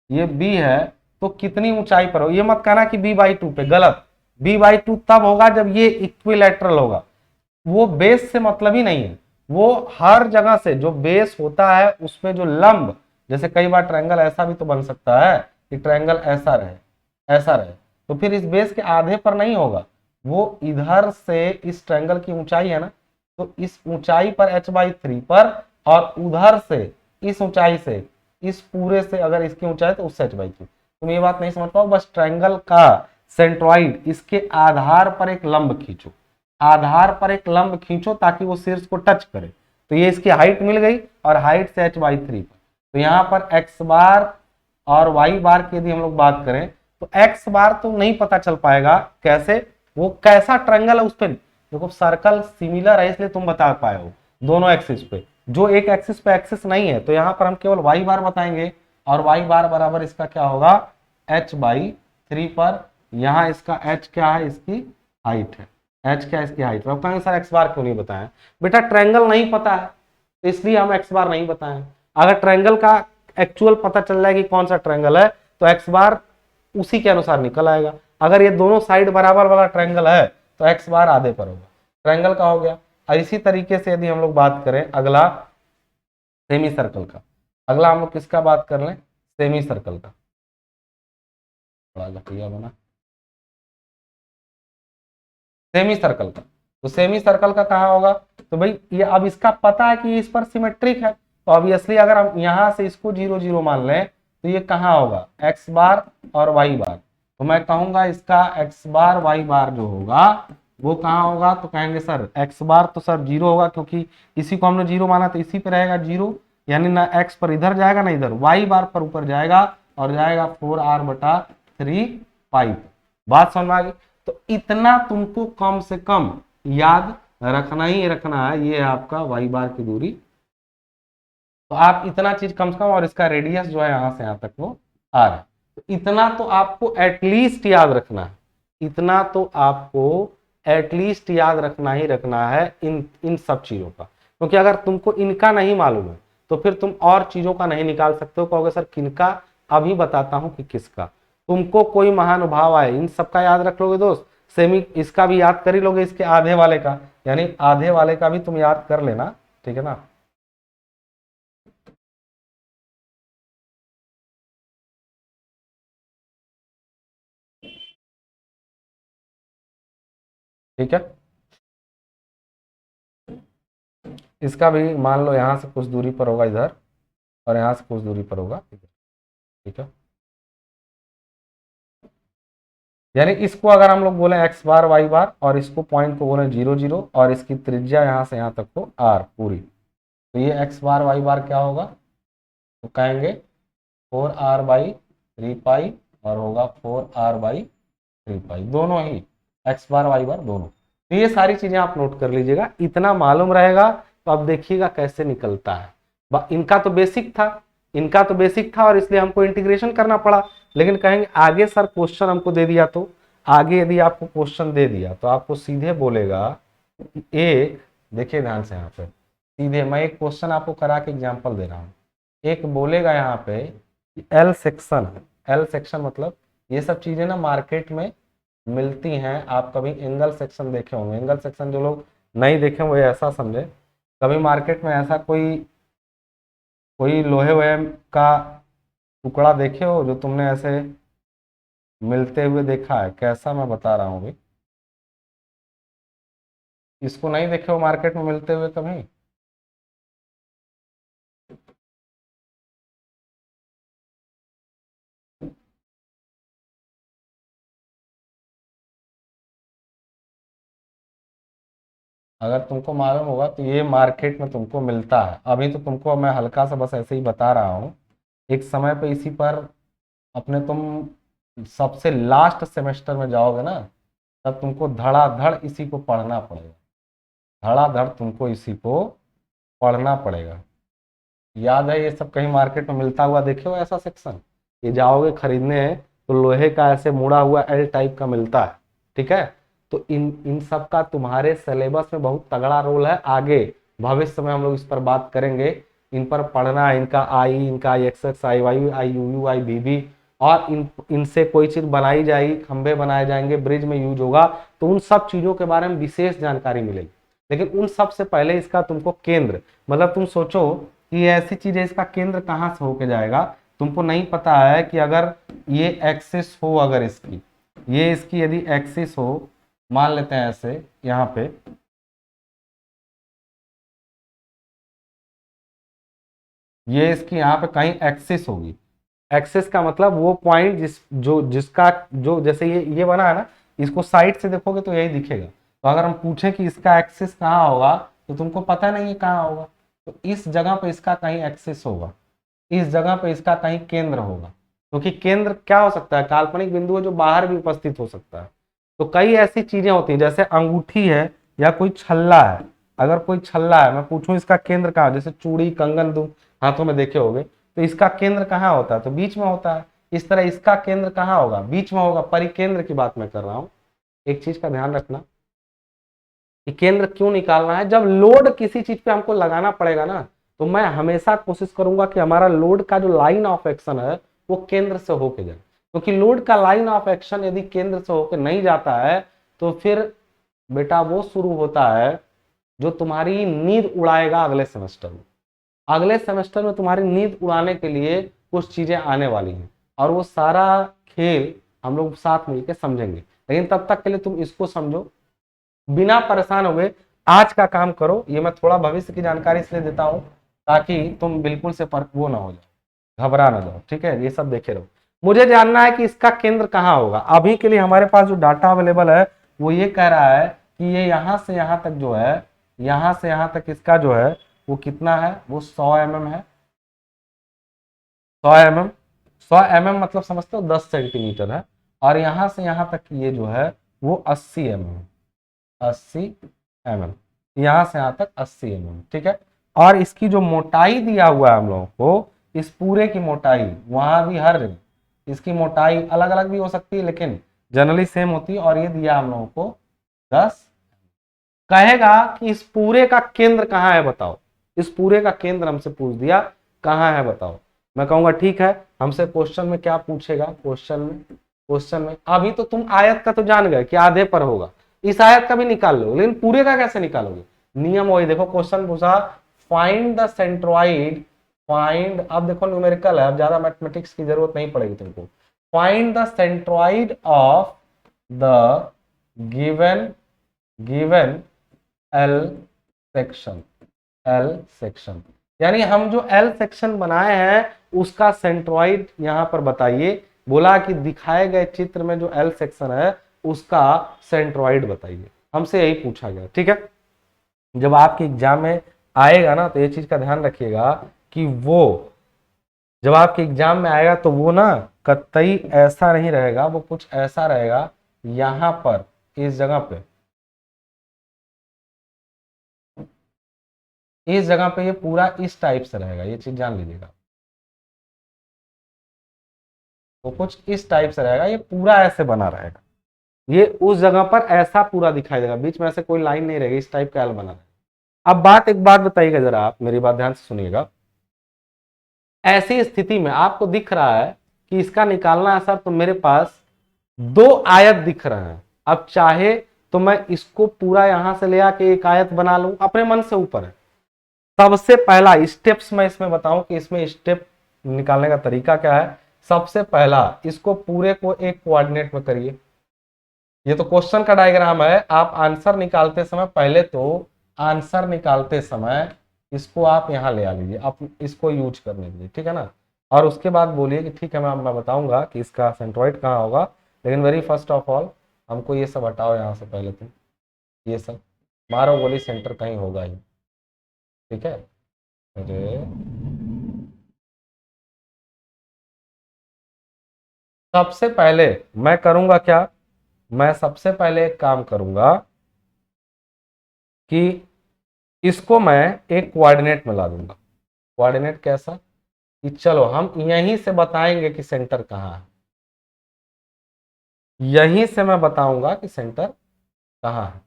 ये बी है, तो कितनी ऊंचाई पर हो, ये मत कहना कि b/2 पे, गलत। b/2 तब होगा जब ये इक्विलैटरल होगा, वो बेस से मतलब ही नहीं है, वो हर जगह से जो बेस होता है उसमें जो लंब, जैसे कई बार ट्रायंगल ऐसा भी तो बन सकता है कि ट्रायंगल ऐसा रहे, ऐसा रहे, तो फिर इस बेस के आधे पर नहीं होगा, वो इधर से इस ट्रायंगल की ऊंचाई है ना, तो इस ऊंचाई पर h/3 पर, और उधर से इस ऊंचाई से इस पूरे से अगर इसकी ऊंचाई तो उससे h/3। तुम ये बात नहीं समझ पाओ, बस ट्रायंगल का सेंट्रॉइड इसके आधार पर एक लंब खींचो, आधार पर एक लंब खींचो ताकि वो शीर्ष को टच करे, तो ये इसकी हाइट मिल गई और हाइट से h/3 पर, तो यहाँ पर x बार और y बार की यदि हम लोग बात करें तो x बार तो नहीं पता चल पाएगा, कैसे, वो कैसा ट्रायंगल है उस पर, देखो सर्कल सिमिलर है इसलिए तुम बता पाए हो दोनों एक्सिस पे, जो एक एक्सिस पे एक्सिस नहीं है तो यहाँ पर हम केवल y बार बताएंगे, और y बार बराबर इसका क्या होगा h/3 पर, यहाँ इसका h क्या है, इसकी हाइट है, h क्या है, इसकी हाइट। अब कहेंगे सर x बार क्यों नहीं बताया, बेटा ट्रायंगल नहीं पता है तो इसलिए हम x बार नहीं बताए, अगर ट्रायंगल का एक्चुअल पता चल जाए कि कौन सा ट्रायंगल है तो x बार उसी के अनुसार निकल आएगा, अगर ये दोनों साइड बराबर वाला ट्रायंगल है तो x बार आधे पर होगा, ट्रायंगल का हो गया। और इसी तरीके से यदि हम लोग बात करें अगला सेमी सर्कल का, अगला हम लोग किसका बात कर लें, सेमी सर्कल का, बड़ा घटिया बना, सेमी सर्कल का, तो सेमी सर्कल का कहाँ होगा, तो भाई ये अब इसका पता है कि इस पर सिमेट्रिक है, तो ऑब्वियसली अगर हम यहां से इसको 0 0 मान लें तो ये कहाँ होगा, x बार और y बार, तो मैं कहूंगा इसका x बार y बार जो होगा वो कहाँ होगा, तो कहेंगे सर x बार तो सर 0 होगा, क्योंकि इसी को हमने 0 माना तो इसी पे रहेगा 0, यानी ना x पर इधर जाएगा ना इधर, y बार पर ऊपर जाएगा और जाएगा 4r/3 पाई। बात समझ में आ गई, तो इतना तुमको कम से कम याद रखना ही रखना है, ये है आपका y बार की दूरी, तो आप इतना चीज कम से कम, और इसका रेडियस जो है यहां से यहां तक वो आ रहा है, तो इतना तो आपको एटलीस्ट याद रखना है, इतना तो आपको एटलीस्ट याद रखना ही रखना है इन इन सब चीजों का, क्योंकि अगर तुमको इनका नहीं मालूम है तो फिर तुम और चीजों का नहीं निकाल सकते हो, कहोगे सर किनका, अभी बताता हूं कि किसका, तुमको कोई महानुभाव आए इन सबका याद रख लोगे दोस्त, सेमी इसका भी याद कर ही लोगे, इसके आधे वाले का, यानी आधे वाले का भी तुम याद कर लेना, ठीक है ना। ठीक है, इसका भी मान लो यहाँ से कुछ दूरी पर होगा इधर, और यहाँ से कुछ दूरी पर होगा इधर, ठीक है, यानी इसको अगर हम लोग बोले x बार y बार और इसको पॉइंट को बोले 0 0 और इसकी त्रिज्या यहाँ से यहाँ तक हो r पूरी, तो ये x बार y बार क्या होगा, तो कहेंगे 4r/3 पाई और होगा 4r/3 पाई, दोनों ही x बार y बार दोनों, तो ये सारी चीजें आप नोट कर लीजिएगा, इतना मालूम रहेगा तो अब देखिएगा कैसे निकलता है। इनका तो बेसिक था, इनका तो बेसिक था और इसलिए हमको इंटीग्रेशन करना पड़ा, लेकिन कहेंगे आगे सर क्वेश्चन हमको दे दिया, तो आगे यदि आपको क्वेश्चन दे दिया तो आपको सीधे बोलेगा एक, देखिए ध्यान से यहाँ पे सीधे मैं एक क्वेश्चन आपको करा के एग्जाम्पल दे रहा हूँ, एक बोलेगा यहाँ पे एल सेक्शन, एल सेक्शन मतलब ये सब चीजें ना मार्केट में मिलती हैं, आप कभी एंगल सेक्शन देखे होंगे, एंगल सेक्शन जो लोग नहीं देखे वो ऐसा समझे, कभी मार्केट में ऐसा कोई कोई लोहे वोहे का टुकड़ा देखे हो जो तुमने ऐसे मिलते हुए देखा है, कैसा मैं बता रहा हूँ भाई, इसको नहीं देखे हो मार्केट में मिलते हुए कभी, अगर तुमको मालूम होगा तो ये मार्केट में तुमको मिलता है, अभी तो तुमको मैं हल्का सा बस ऐसे ही बता रहा हूँ, एक समय पे इसी पर अपने तुम सबसे लास्ट सेमेस्टर में जाओगे ना तब तुमको धड़ाधड़ इसी को पढ़ना पड़ेगा, धड़ाधड़ तुमको इसी को पढ़ना पड़ेगा, याद है ये सब कहीं मार्केट में मिलता हुआ देखे हो ऐसा सेक्शन? ये जाओगे खरीदने तो लोहे का ऐसे मुड़ा हुआ एल टाइप का मिलता है, ठीक है। तो इन इन सब का तुम्हारे सिलेबस में बहुत तगड़ा रोल है। आगे भविष्य में हम लोग इस पर बात करेंगे, इन पर पढ़ना, इनका आई, इनका I X X, I Y, I U U, I B B, और इनसे कोई चीज बनाई जाएगी, खंबे बनाए जाएंगे, ब्रिज में यूज होगा, तो उन सब चीजों के बारे में विशेष जानकारी मिलेगी। लेकिन उन सब से पहले इसका तुमको केंद्र, मतलब तुम सोचो कि ये ऐसी चीज है, इसका केंद्र कहाँ से होके जाएगा, तुमको नहीं पता है कि अगर ये एक्सिस हो, अगर इसकी, ये इसकी यदि एक्सिस हो, मान लेते हैं ऐसे यहाँ पे, ये इसकी यहाँ पे कहीं एक्सिस होगी। एक्सिस का मतलब वो पॉइंट जिसका जो जैसे ये बना है ना, इसको साइड से देखोगे तो यही दिखेगा। तो अगर हम पूछें कि इसका एक्सिस कहाँ होगा, तो तुमको पता नहीं है कहाँ होगा, तो इस जगह पे इसका कहीं एक्सिस होगा, इस जगह पे इसका कहीं केंद्र होगा। क्योंकि केंद्र क्या हो सकता है, काल्पनिक बिंदु है जो बाहर भी उपस्थित हो सकता है। तो कई ऐसी चीजें होती हैं, जैसे अंगूठी है या कोई छल्ला है। अगर कोई छल्ला है, मैं पूछूं इसका केंद्र कहाँ, जैसे चूड़ी कंगन तुम हाथों में देखे होगे, तो इसका केंद्र कहाँ होता है, तो बीच में होता है। इस तरह इसका केंद्र कहाँ होगा, बीच में होगा। परिकेंद्र की बात मैं कर रहा हूँ। एक चीज का ध्यान रखना कि केंद्र क्यों निकालना है, जब लोड किसी चीज पे हमको लगाना पड़ेगा ना, तो मैं हमेशा कोशिश करूंगा कि हमारा लोड का जो लाइन ऑफ एक्शन है वो केंद्र से होके जाए। क्योंकि लोड का लाइन ऑफ एक्शन यदि केंद्र से होके नहीं जाता है, तो फिर बेटा वो शुरू होता है जो तुम्हारी नींद उड़ाएगा अगले सेमेस्टर में। अगले सेमेस्टर में तुम्हारी नींद उड़ाने के लिए कुछ चीजें आने वाली हैं, और वो सारा खेल हम लोग साथ मिलकर समझेंगे। लेकिन तब तक के लिए तुम इसको समझो, बिना परेशान हुए आज का काम करो। ये मैं थोड़ा भविष्य की जानकारी इसलिए देता हूं ताकि तुम बिल्कुल से वो ना हो जाओ, घबरा ना जाओ, ठीक है। ये सब देखे रहो। मुझे जानना है कि इसका केंद्र कहाँ होगा। अभी के लिए हमारे पास जो डाटा अवेलेबल है वो ये कह रहा है कि ये यहां से यहां तक जो है, यहां से यहां तक इसका जो है वो कितना है, वो 100 mm है। 100 mm, 100 mm मतलब समझते हो 10 सेंटीमीटर है। और यहां से यहां तक ये जो है वो 80 mm, 80 mm, यहां से यहां तक 80 mm, ठीक है। और इसकी जो मोटाई दिया हुआ है हम लोगों को, इस पूरे की मोटाई, वहां भी हर जगह इसकी मोटाई अलग अलग भी हो सकती है लेकिन जनरली सेम होती है। और ये दिया हम लोगों को 10। कहेगा कि इस पूरे का केंद्र कहाँ है बताओ, इस पूरे का केंद्र हमसे पूछ दिया कहाँ है बताओ। मैं कहूंगा ठीक है, हमसे क्वेश्चन में क्या पूछेगा, क्वेश्चन में अभी तो तुम आयत का तो जान गए कि आधे पर होगा, इस आयत का भी निकाल लो, लेकिन पूरे का कैसे निकालोगे। नियम वही, देखो क्वेश्चन पूछा फाइंड द सेंट्रॉइड, फाइंड, अब देखो न्यूमेरिकल है, अब ज्यादा मैथमेटिक्स की जरूरत नहीं पड़ेगी तुमको। Find the centroid of the given given L section, L section, यानी हम जो एल सेक्शन बनाए हैं उसका सेंट्रॉइड यहां पर बताइए। बोला कि दिखाए गए चित्र में जो एल सेक्शन है उसका सेंट्रॉइड बताइए, हमसे यही पूछा गया, ठीक है। जब आपके एग्जाम में आएगा ना तो ये चीज का ध्यान रखिएगा कि वो जब आपके एग्जाम में आएगा तो वो ना कतई ऐसा नहीं रहेगा, वो कुछ ऐसा रहेगा यहां पर, इस जगह पे, इस जगह पे ये पूरा इस टाइप से रहेगा, ये चीज जान लीजिएगा। तो कुछ इस टाइप से रहेगा, ये पूरा ऐसे बना रहेगा, ये उस जगह पर ऐसा पूरा दिखाई देगा, बीच में ऐसे कोई लाइन नहीं रहेगी, इस टाइप का एल बना रहेगा। अब एक बात बताइएगा जरा, आप मेरी बात ध्यान से सुनिएगा। ऐसी स्थिति में आपको दिख रहा है कि इसका निकालना है सर, तो मेरे पास दो आयत दिख रहे हैं। अब चाहे तो मैं इसको पूरा यहां से ले आके एक आयत बना लूं, अपने मन से ऊपर है। सबसे पहला स्टेप्स मैं इसमें बताऊं कि इसमें स्टेप निकालने का तरीका क्या है। सबसे पहला इसको पूरे को एक कोऑर्डिनेट में करिए। ये तो क्वेश्चन का डायग्राम है, आप आंसर निकालते समय, पहले तो आंसर निकालते समय इसको आप यहां ले आ लीजिए, आप इसको यूज करने दीजिए, ठीक है ना। और उसके बाद बोलिए कि ठीक है मैं बताऊंगा कि इसका सेंट्रॉइड कहाँ होगा, लेकिन वेरी फर्स्ट ऑफ ऑल हमको ये सब हटाओ यहाँ से, पहले तुम ये सब मारो गोली, सेंटर कहीं होगा ही, ठीक है। अरे सबसे पहले मैं करूंगा क्या, मैं सबसे पहले एक काम करूंगा कि इसको मैं एक कोऑर्डिनेट में ला दूंगा। कोऑर्डिनेट कैसा कि चलो हम यहीं से बताएंगे कि सेंटर कहाँ है, यहीं से मैं बताऊंगा कि सेंटर कहाँ है,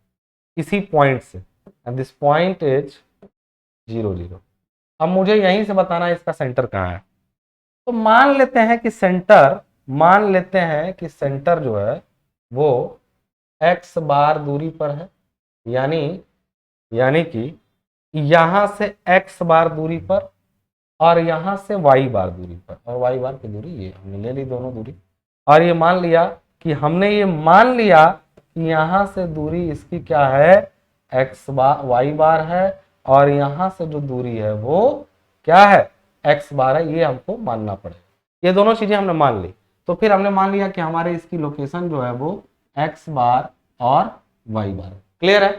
इसी पॉइंट से, एंड दिस पॉइंट इज 0 0। अब मुझे यहीं से बताना है इसका सेंटर कहाँ है। तो मान लेते हैं कि सेंटर जो है वो x बार दूरी पर है, यानी कि यहां से x बार दूरी पर और यहां से y बार दूरी पर, और y बार की दूरी ये हमने ले ली दोनों दूरी, और ये मान लिया कि यहां से दूरी इसकी क्या है, x बार y बार है, और यहां से जो दूरी है वो क्या है, x बार है। ये हमको मानना पड़ेगा, ये दोनों चीजें हमने मान ली। तो फिर हमने मान लिया कि हमारे इसकी लोकेशन जो है वो x बार और y बार है। क्लियर है,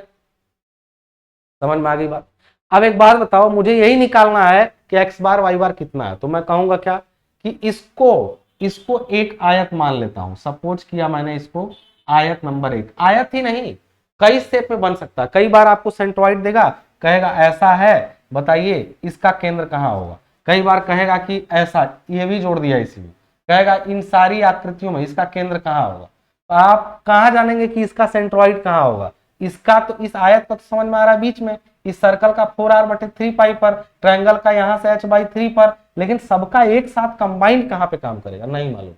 समझ में आ गई बात। अब एक बात बताओ, मुझे यही निकालना है कि x बार y बार कितना है। तो मैं कहूंगा क्या कि इसको एक आयत मान लेता हूं। सपोज किया मैंने इसको आयत नंबर 1, आयत ही नहीं कई शेप में बन सकता है। कई बार आपको सेंट्रॉइड देगा, कहेगा ऐसा है, बताइए इसका केंद्र कहाँ होगा। कई बार कहेगा कि ऐसा, ये भी जोड़ दिया इसमें, कहेगा इन सारी आकृतियों में इसका केंद्र कहाँ होगा। तो आप कहाँ जानेंगे कि इसका सेंट्रॉइड कहाँ होगा। इसका तो, इस आयत का तो समझ में आ रहा है बीच में, इस सर्कल का 4r/3π पर, ट्रायंगल का यहां से h/3 पर, लेकिन सबका एक साथ कंबाइंड कहां पे काम करेगा नहीं मालूम।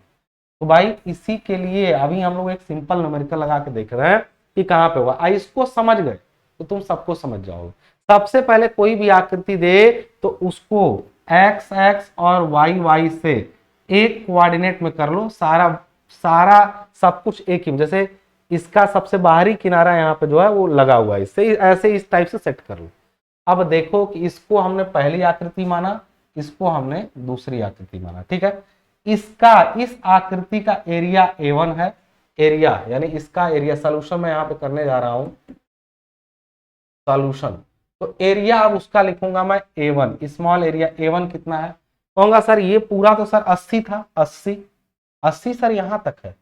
तो भाई इसी के लिए अभी हम लोग एक सिंपल न्यूमेरिकल लगा के देख रहे हैं कि कहां पे होगा। इसको समझ गए तो तुम सबको समझ जाओगे। सबसे पहले कोई भी आकृति दे तो उसको x x और y y से एक कोऑर्डिनेट में कर लो, सारा सब कुछ एक ही। जैसे इसका सबसे बाहरी किनारा यहाँ पे जो है वो लगा हुआ है, इससे ऐसे इस टाइप से सेट कर लो। अब देखो कि इसको हमने पहली आकृति माना, इसको हमने दूसरी आकृति माना, ठीक है। इस आकृति का एरिया A1 है, एरिया यानी इसका एरिया, सोल्यूशन मैं यहाँ पे करने जा रहा हूं सॉल्यूशन। तो एरिया अब उसका लिखूंगा मैं A1, स्मॉल एरिया A1 कितना है। कहूंगा सर ये पूरा तो सर 80 था, 80 सर यहां तक है,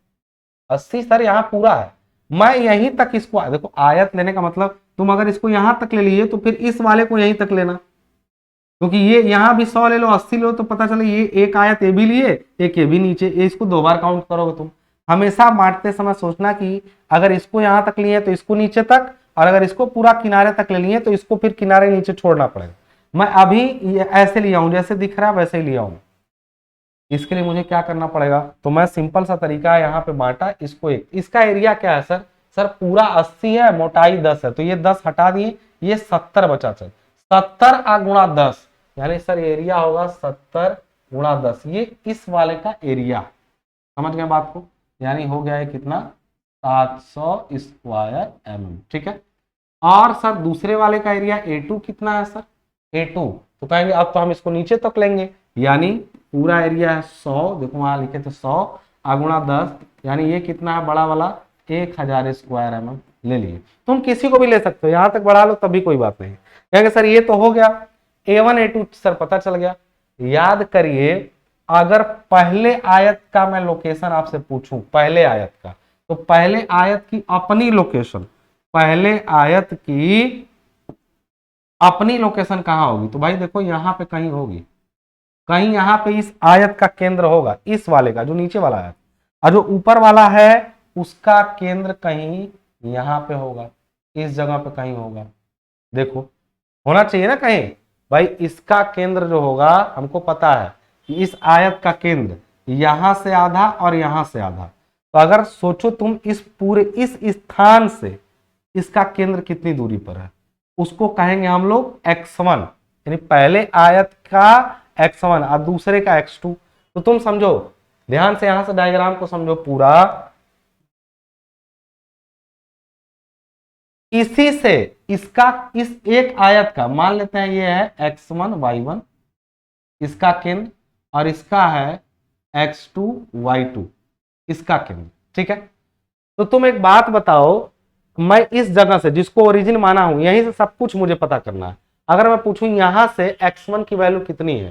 80 सर यहाँ पूरा है। मैं यहीं तक इसको, देखो आयत लेने का मतलब, तुम अगर इसको यहां तक ले लिए तो फिर इस वाले को यहीं तक लेना, क्योंकि ये यहां भी 100 ले लो, 80 लो, तो पता चले ये एक आयत ये भी लिए, एक ये भी नीचे, ये इसको 2 बार काउंट करोगे तुम। हमेशा बांटते समय सोचना कि अगर इसको यहां तक लिए तो इसको नीचे तक, और अगर इसको पूरा किनारे तक ले लिए तो इसको फिर किनारे नीचे छोड़ना पड़ेगा। मैं अभी ऐसे लिया हूं, जैसे दिख रहा है वैसे ही लिया हूं। इसके लिए मुझे क्या करना पड़ेगा, तो मैं सिंपल सा तरीका है, यहाँ पे बांटा इसको एक। इसका एरिया क्या है सर, पूरा 80 है, मोटाई 10 है, तो ये 10 हटा दिए, ये 70 बचा। चल 70 गुणा 10, यानी सर एरिया होगा 70 गुणा 10, ये इस वाले का एरिया। समझ गए बात को, यानी हो गया है कितना, 700 स्क्वायर mm, ठीक है। और सर दूसरे वाले का एरिया A2 कितना है सर, A2, तो कहेंगे अब तो हम इसको नीचे तक लेंगे, यानी पूरा एरिया है 100, देखो वहां लिखे थे 100 गुणा 10, यानी ये कितना है बड़ा वाला, 1000 स्क्वायर mm ले लिए। तुम किसी को भी ले सकते हो, यहां तक बढ़ा लो तभी कोई बात नहीं। कहेंगे सर ये तो हो गया A1 A2 सर पता चल गया। याद करिए, अगर पहले आयत का मैं लोकेशन आपसे पूछूं, पहले आयत का, तो पहले आयत की अपनी लोकेशन, पहले आयत की अपनी लोकेशन कहां होगी, तो भाई देखो यहां पे कहीं होगी, कहीं यहां पे इस आयत का केंद्र होगा, इस वाले का जो नीचे वाला है, और जो ऊपर वाला है उसका केंद्र कहीं यहां पे होगा, इस जगह पे कहीं होगा। देखो होना चाहिए ना कहीं, भाई इसका केंद्र जो होगा, हमको पता है कि इस आयत का केंद्र यहां से आधा और यहां से आधा। तो अगर सोचो तुम इस पूरे इस स्थान से इसका केंद्र कितनी दूरी पर है, उसको कहेंगे हम लोग x1, यानी पहले आयत का x1 और दूसरे का x2। तो तुम समझो, ध्यान से यहां से डायग्राम को समझो पूरा, इसी से इसका, इस एक आयत का मान लेते हैं ये है x1 y1 इसका केंद्र, और इसका है x2 y2 इसका केंद्र, ठीक है। तो तुम एक बात बताओ, मैं इस जगह से जिसको ओरिजिन माना हूं, यहीं से सब कुछ मुझे पता करना है। अगर मैं पूछूं यहां से x1 की वैल्यू कितनी है,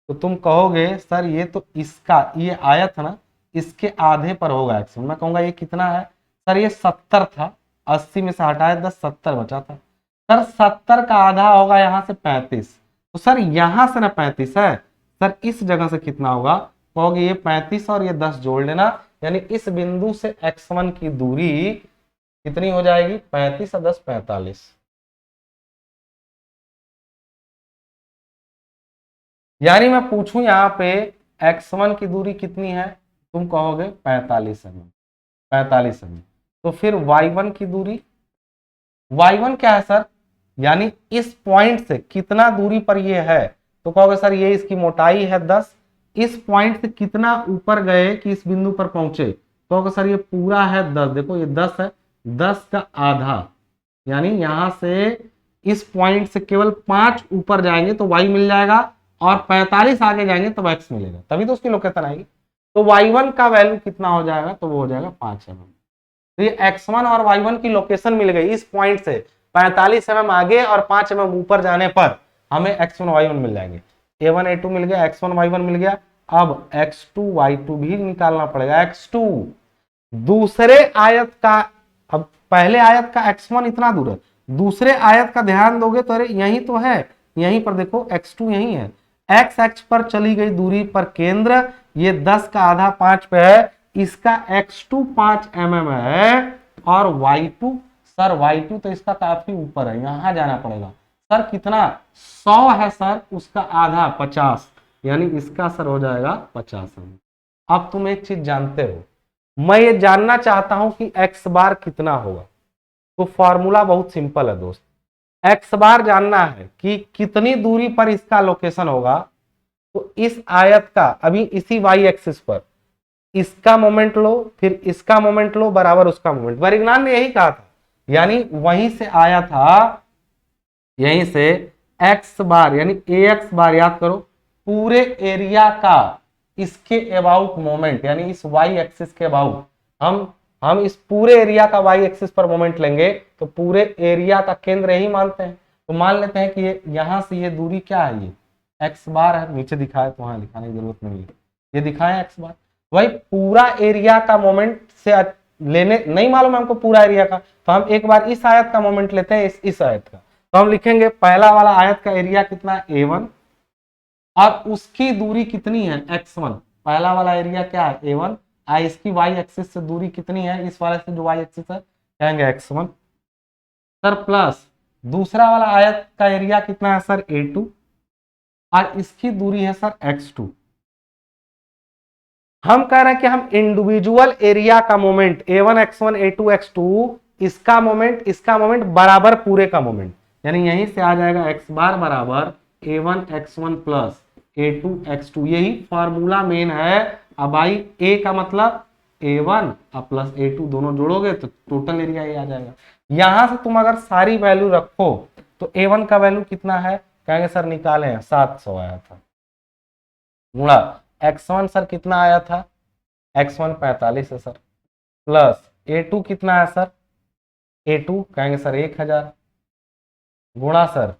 तो तुम कहोगे सर ये तो इसका, ये आयत है ना, इसके आधे पर होगा x1। मैं कहूंगा ये कितना है सर, ये 70 था, 80 में से हटाया 10, 70 बचा था। सर 70 का आधा होगा यहां से 35, तो सर यहां से ना 35 है, सर इस जगह से कितना होगा, कहोगे ये 35 और ये 10 जोड़ लेना, यानी इस बिंदु से x1 की दूरी कितनी हो जाएगी, 35 और 10 45। यानी मैं पूछूं यहाँ पे x1 की दूरी कितनी है, तुम कहोगे 45 mm, 45 mm। तो फिर y1 की दूरी, y1 क्या है सर, यानी इस पॉइंट से कितना दूरी पर ये है, तो कहोगे सर ये इसकी मोटाई है 10, इस पॉइंट से कितना ऊपर गए कि इस बिंदु पर पहुंचे, कहोगे सर ये पूरा है 10, देखो ये 10 है, 10 का आधा, यानी यहां से इस पॉइंट से केवल 5 ऊपर जाएंगे तो y मिल जाएगा, और 45 आगे जाएंगे तब x मिलेगा, तभी तो उसकी लोकेशन आएगी। तो y1 का वैल्यू कितना हो जाएगा, तो वो हो जाएगा 5 mm। तो ये x1 और y1 की लोकेशन मिल गई, इस पॉइंट से 45 mm आगे और 5 mm ऊपर जाने पर हमें x1 y1 मिल जाएंगे। a1 a2 मिल गया, x1 y1 मिल गया। अब x2 y2 भी निकालना पड़ेगा। x2 दूसरे आयत का, अब पहले आयत का x1 इतना दूर है, दूसरे आयत का ध्यान दोगे तो अरे यही तो है, यहीं पर देखो x2 यही है, x अक्ष पर चली गई दूरी पर केंद्र, ये 10 का आधा 5 पे है, इसका x2 5 mm है, और y2 सर y2 तो इसका काफी ऊपर है, यहां जाना पड़ेगा। सर कितना, 100 है सर, उसका आधा 50, यानी इसका सर हो जाएगा 50 mm। अब तुम एक चीज जानते हो, मैं ये जानना चाहता हूं कि x बार कितना होगा, तो फॉर्मूला बहुत सिंपल है दोस्त, x बार जानना है कि कितनी दूरी पर इसका लोकेशन होगा, तो इस आयत का अभी इसी y एक्सिस पर इसका मोमेंट लो, फिर इसका मोमेंट लो बराबर उसका मोमेंट, वरिग्नान ने यही कहा था, यानी वहीं से आया था, यहीं से x बार यानी ax बार, याद करो पूरे एरिया का इसके अबाउट मोमेंट, यानी इस y एक्सिस के अबाउट, हम इस पूरे एरिया का y एक्सिस पर मोमेंट लेंगे, तो पूरे एरिया का केंद्र यही मानते हैं, तो मान लेते हैं कि ये यहां से ये दूरी क्या है, ये x बार है, नीचे दिखाए तो वहां दिखाने की जरूरत नहीं है, ये दिखाए x बार, वही पूरा एरिया का मोमेंट से लेने नहीं मालूम है हमको पूरा एरिया का, तो हम एक बार इस आयत का मोमेंट लेते हैं, इस आयत का, तो हम लिखेंगे पहला वाला आयत का एरिया कितना है a1, और उसकी दूरी कितनी है x1, पहला वाला एरिया क्या है a1, इसकी y एक्सिस से दूरी कितनी है, इस वाले से जो y एक्सिस है कहेंगे x1 सर, प्लस दूसरा वाला आयत का एरिया कितना है सर a2, और इसकी दूरी है सर x2। हम कह रहे हैं कि हम इंडिविजुअल एरिया का moment a1 x1 a2 x2 इसका मोमेंट बराबर पूरे का मोमेंट, यानी यहीं से आ जाएगा x बार बराबर a1 x1 plus a2 x2, यही फॉर्मूला मेन है। अब आई a का मतलब a1 और प्लस a2 दोनों जोड़ोगे तो टोटल एरिया ये आ जाएगा। यहां से तुम अगर सारी वैल्यू रखो तो a1 का वैल्यू कितना है, कहेंगे सर निकाले हैं 700 आया था, गुणा x1 सर कितना आया था, x1 45 है सर, प्लस a2 कितना है सर, a2 कहेंगे सर 1000, गुणा सर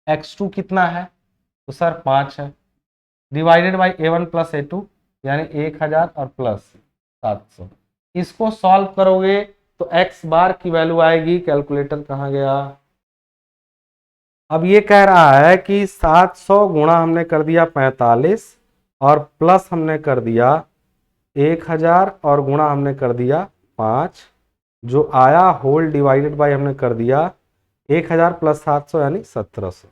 x2 कितना है, तो सर 5 है, divided by a1 plus a2 यानी 1000 और प्लस 700। इसको सॉल्व करोगे तो x बार की वैल्यू आएगी, कैलकुलेटर कहाँ गया, अब ये कह रहा है कि 700 गुणा हमने कर दिया 45 और प्लस हमने कर दिया 1000 और गुणा हमने कर दिया 5, जो आया होल डिवाइडेड बाय हमने कर दिया 1000 प्लस 700 यानी 1700।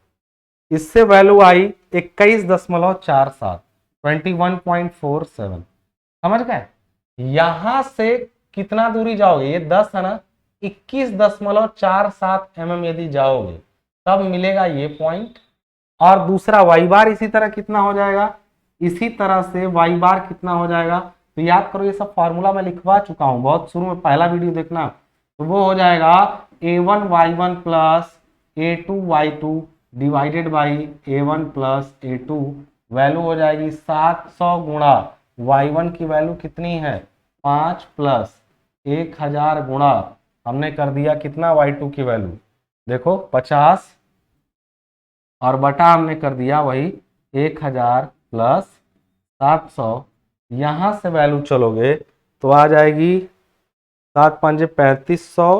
इससे वैल्यू आई 21.47, 21.47। समझ गए, यहां से कितना दूरी जाओगे, ये 10 है ना, 21.47 mm यदि जाओगे तब मिलेगा ये पॉइंट, और दूसरा y बार इसी तरह कितना हो जाएगा, इसी तरह से y बार कितना हो जाएगा, तो याद करो ये सब फॉर्मूला मैं लिखवा चुका हूं बहुत शुरू में, पहला वीडियो देखना, तो वो हो जाएगा a1 y1 plus a2 y2 divided by a1 plus a2, value हो जाएगी 700 गुणा y1 की वैल्यू कितनी है 5 प्लस 1000 गुणा हमने कर दिया कितना y2 की वैल्यू देखो 50, और बटा हमने कर दिया वही 1000 प्लस 700, यहां से वैल्यू चलोगे तो आ जाएगी 7 5 3500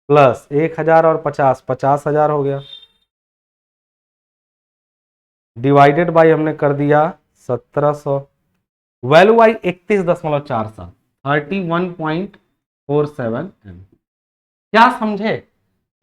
प्लस 1000 और 50 50,000 हो गया। डिवाइडेड बाई हमने कर दिया 1700, वैल्यू आई 31.47, 31.47 एम। क्या समझे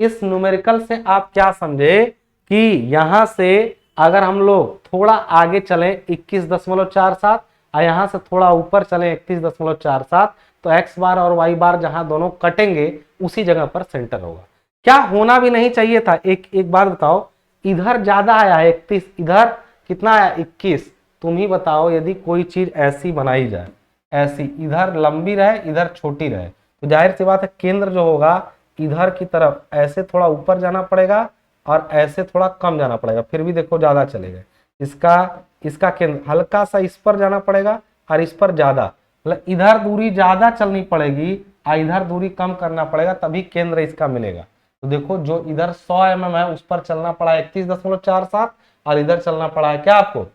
इस न्यूमेरिकल से? आप क्या समझे कि यहां से अगर हम लोग थोड़ा आगे चले 21.47 और यहां से थोड़ा ऊपर चले 31.47, तो एक्स बार और वाई बार जहां दोनों कटेंगे उसी जगह पर सेंटर होगा। क्या होना भी नहीं चाहिए था? एक बात बताओ, इधर ज्यादा आया है 31, इधर कितना आया 21। तुम ही बताओ, यदि कोई चीज ऐसी बनाई जाए, ऐसी इधर लंबी रहे इधर छोटी रहे, तो जाहिर सी बात है केंद्र जो होगा इधर की तरफ ऐसे थोड़ा ऊपर जाना पड़ेगा और ऐसे थोड़ा कम जाना पड़ेगा, फिर भी देखो ज्यादा चलेगा। इसका केंद्र हल्का सा इस पर जाना पड़ेगा और इस पर ज्यादा, मतलब इधर दूरी ज्यादा चलनी पड़ेगी और इधर दूरी कम करना पड़ेगा, तभी केंद्र इसका मिलेगा। तो देखो जो इधर 100 mm है उस पर चलना पड़ा 31.47 और इधर चलना पड़ा है क्या आपको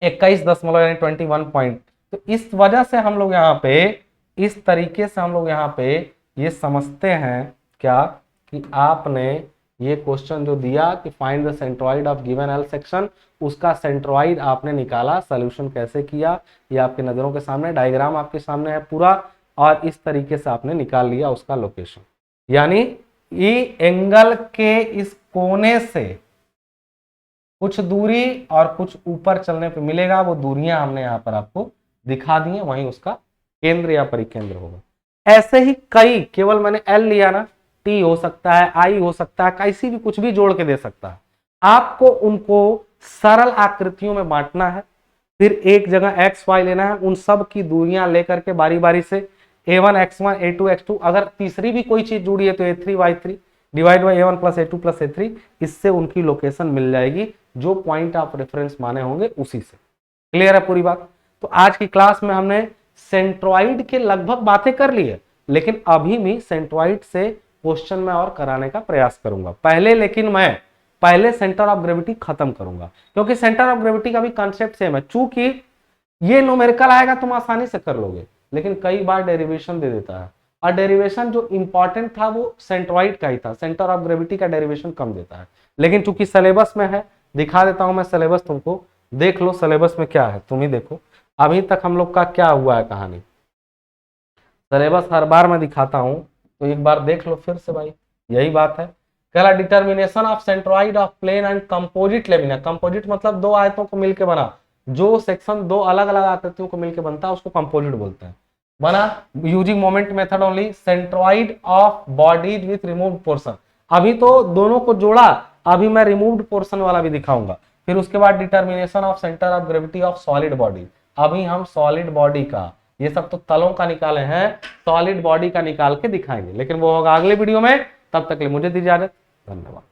21 पॉइंट। तो इस वजह से हम लोग यहाँ पे इस तरीके से हम लोग यहाँ पे ये समझते हैं क्या कि आपने ये क्वेश्चन जो दिया कि find the centroid of given L section, उसका सेंट्रॉइड आपने निकाला, सॉल्यूशन कैसे किया ये आपके नजरों के सामने, डायग्राम आपके सामने है पूरा, और इस तरीके से आपने निकाल लिया उसका लोकेशन। यानी ई एंगल के इस कोने से कुछ दूरी और कुछ ऊपर चलने पे मिलेगा, वो दूरियां हमने यहाँ पर आपको दिखा दी हैं, वहीं उसका केंद्र या परिकेंद्र होगा। ऐसे ही कई, केवल मैंने एल लिया ना, टी हो सकता है, आई हो सकता है, कैसी भी कुछ भी जोड़ के दे सकता है। आपको उनको सरल आकृतियों में बांटना है, फिर एक जगह एक्स वाई लेना है, उन सब की दूरियां लेकर के बारी बारी से a1 x1 a2 x2, अगर तीसरी भी कोई चीज जुड़ी है तो a3 y3 divide by a1 plus a2 plus a3, इससे उनकी लोकेशन मिल जाएगी, जो पॉइंट ऑफ रेफरेंस माने होंगे उसी से। क्लियर है पूरी बात? तो आज की क्लास में हमने सेंट्रॉइड के लगभग बातें कर ली है, लेकिन अभी भी सेंट्रॉइड से क्वेश्चन में और कराने का प्रयास करूंगा लेकिन मैं पहले सेंटर ऑफ ग्रेविटी खत्म करूंगा, क्योंकि सेंटर ऑफ ग्रेविटी का भी कॉन्सेप्ट सेम है। चूंकि ये न्यूमेरिकल आएगा तुम आसानी से कर लोगे, लेकिन कई बार डेरिवेशन दे देता है, और डेरिवेशन जो इंपॉर्टेंट था वो सेंट्रॉइड का ही था, सेंटर ऑफ ग्रेविटी का डेरिवेशन कम देता है। लेकिन चूंकि सिलेबस में है, दिखा देता हूं मैं सिलेबस, तुमको देख लो सिलेबस में क्या है, तुम ही देखो अभी तक हम लोग का क्या हुआ है कहानी। सिलेबस हर बार मैं दिखाता हूं, तो एक बार देख लो फिर से भाई, यही बात है। पहला determination of centroid of plane and composite lamina. Composite मतलब दो आयतों को मिलकर बना, जो सेक्शन दो अलग अलग आकृतियों को मिलकर बनता है उसको कंपोजिट बोलते हैं। बना using moment method only, centroid of bodies with removed portion. अभी तो दोनों को जोड़ा, अभी मैं रिमूव्ड पोर्शन वाला भी दिखाऊंगा। फिर उसके बाद determination of centre of gravity of solid body, अभी हम सॉलिड बॉडी का, ये सब तो तलों का निकाले हैं, सॉलिड बॉडी का निकाल के दिखाएंगे, लेकिन वो होगा अगले वीडियो में। तब तक के लिए मुझे दीजिए इजाजत, धन्यवाद।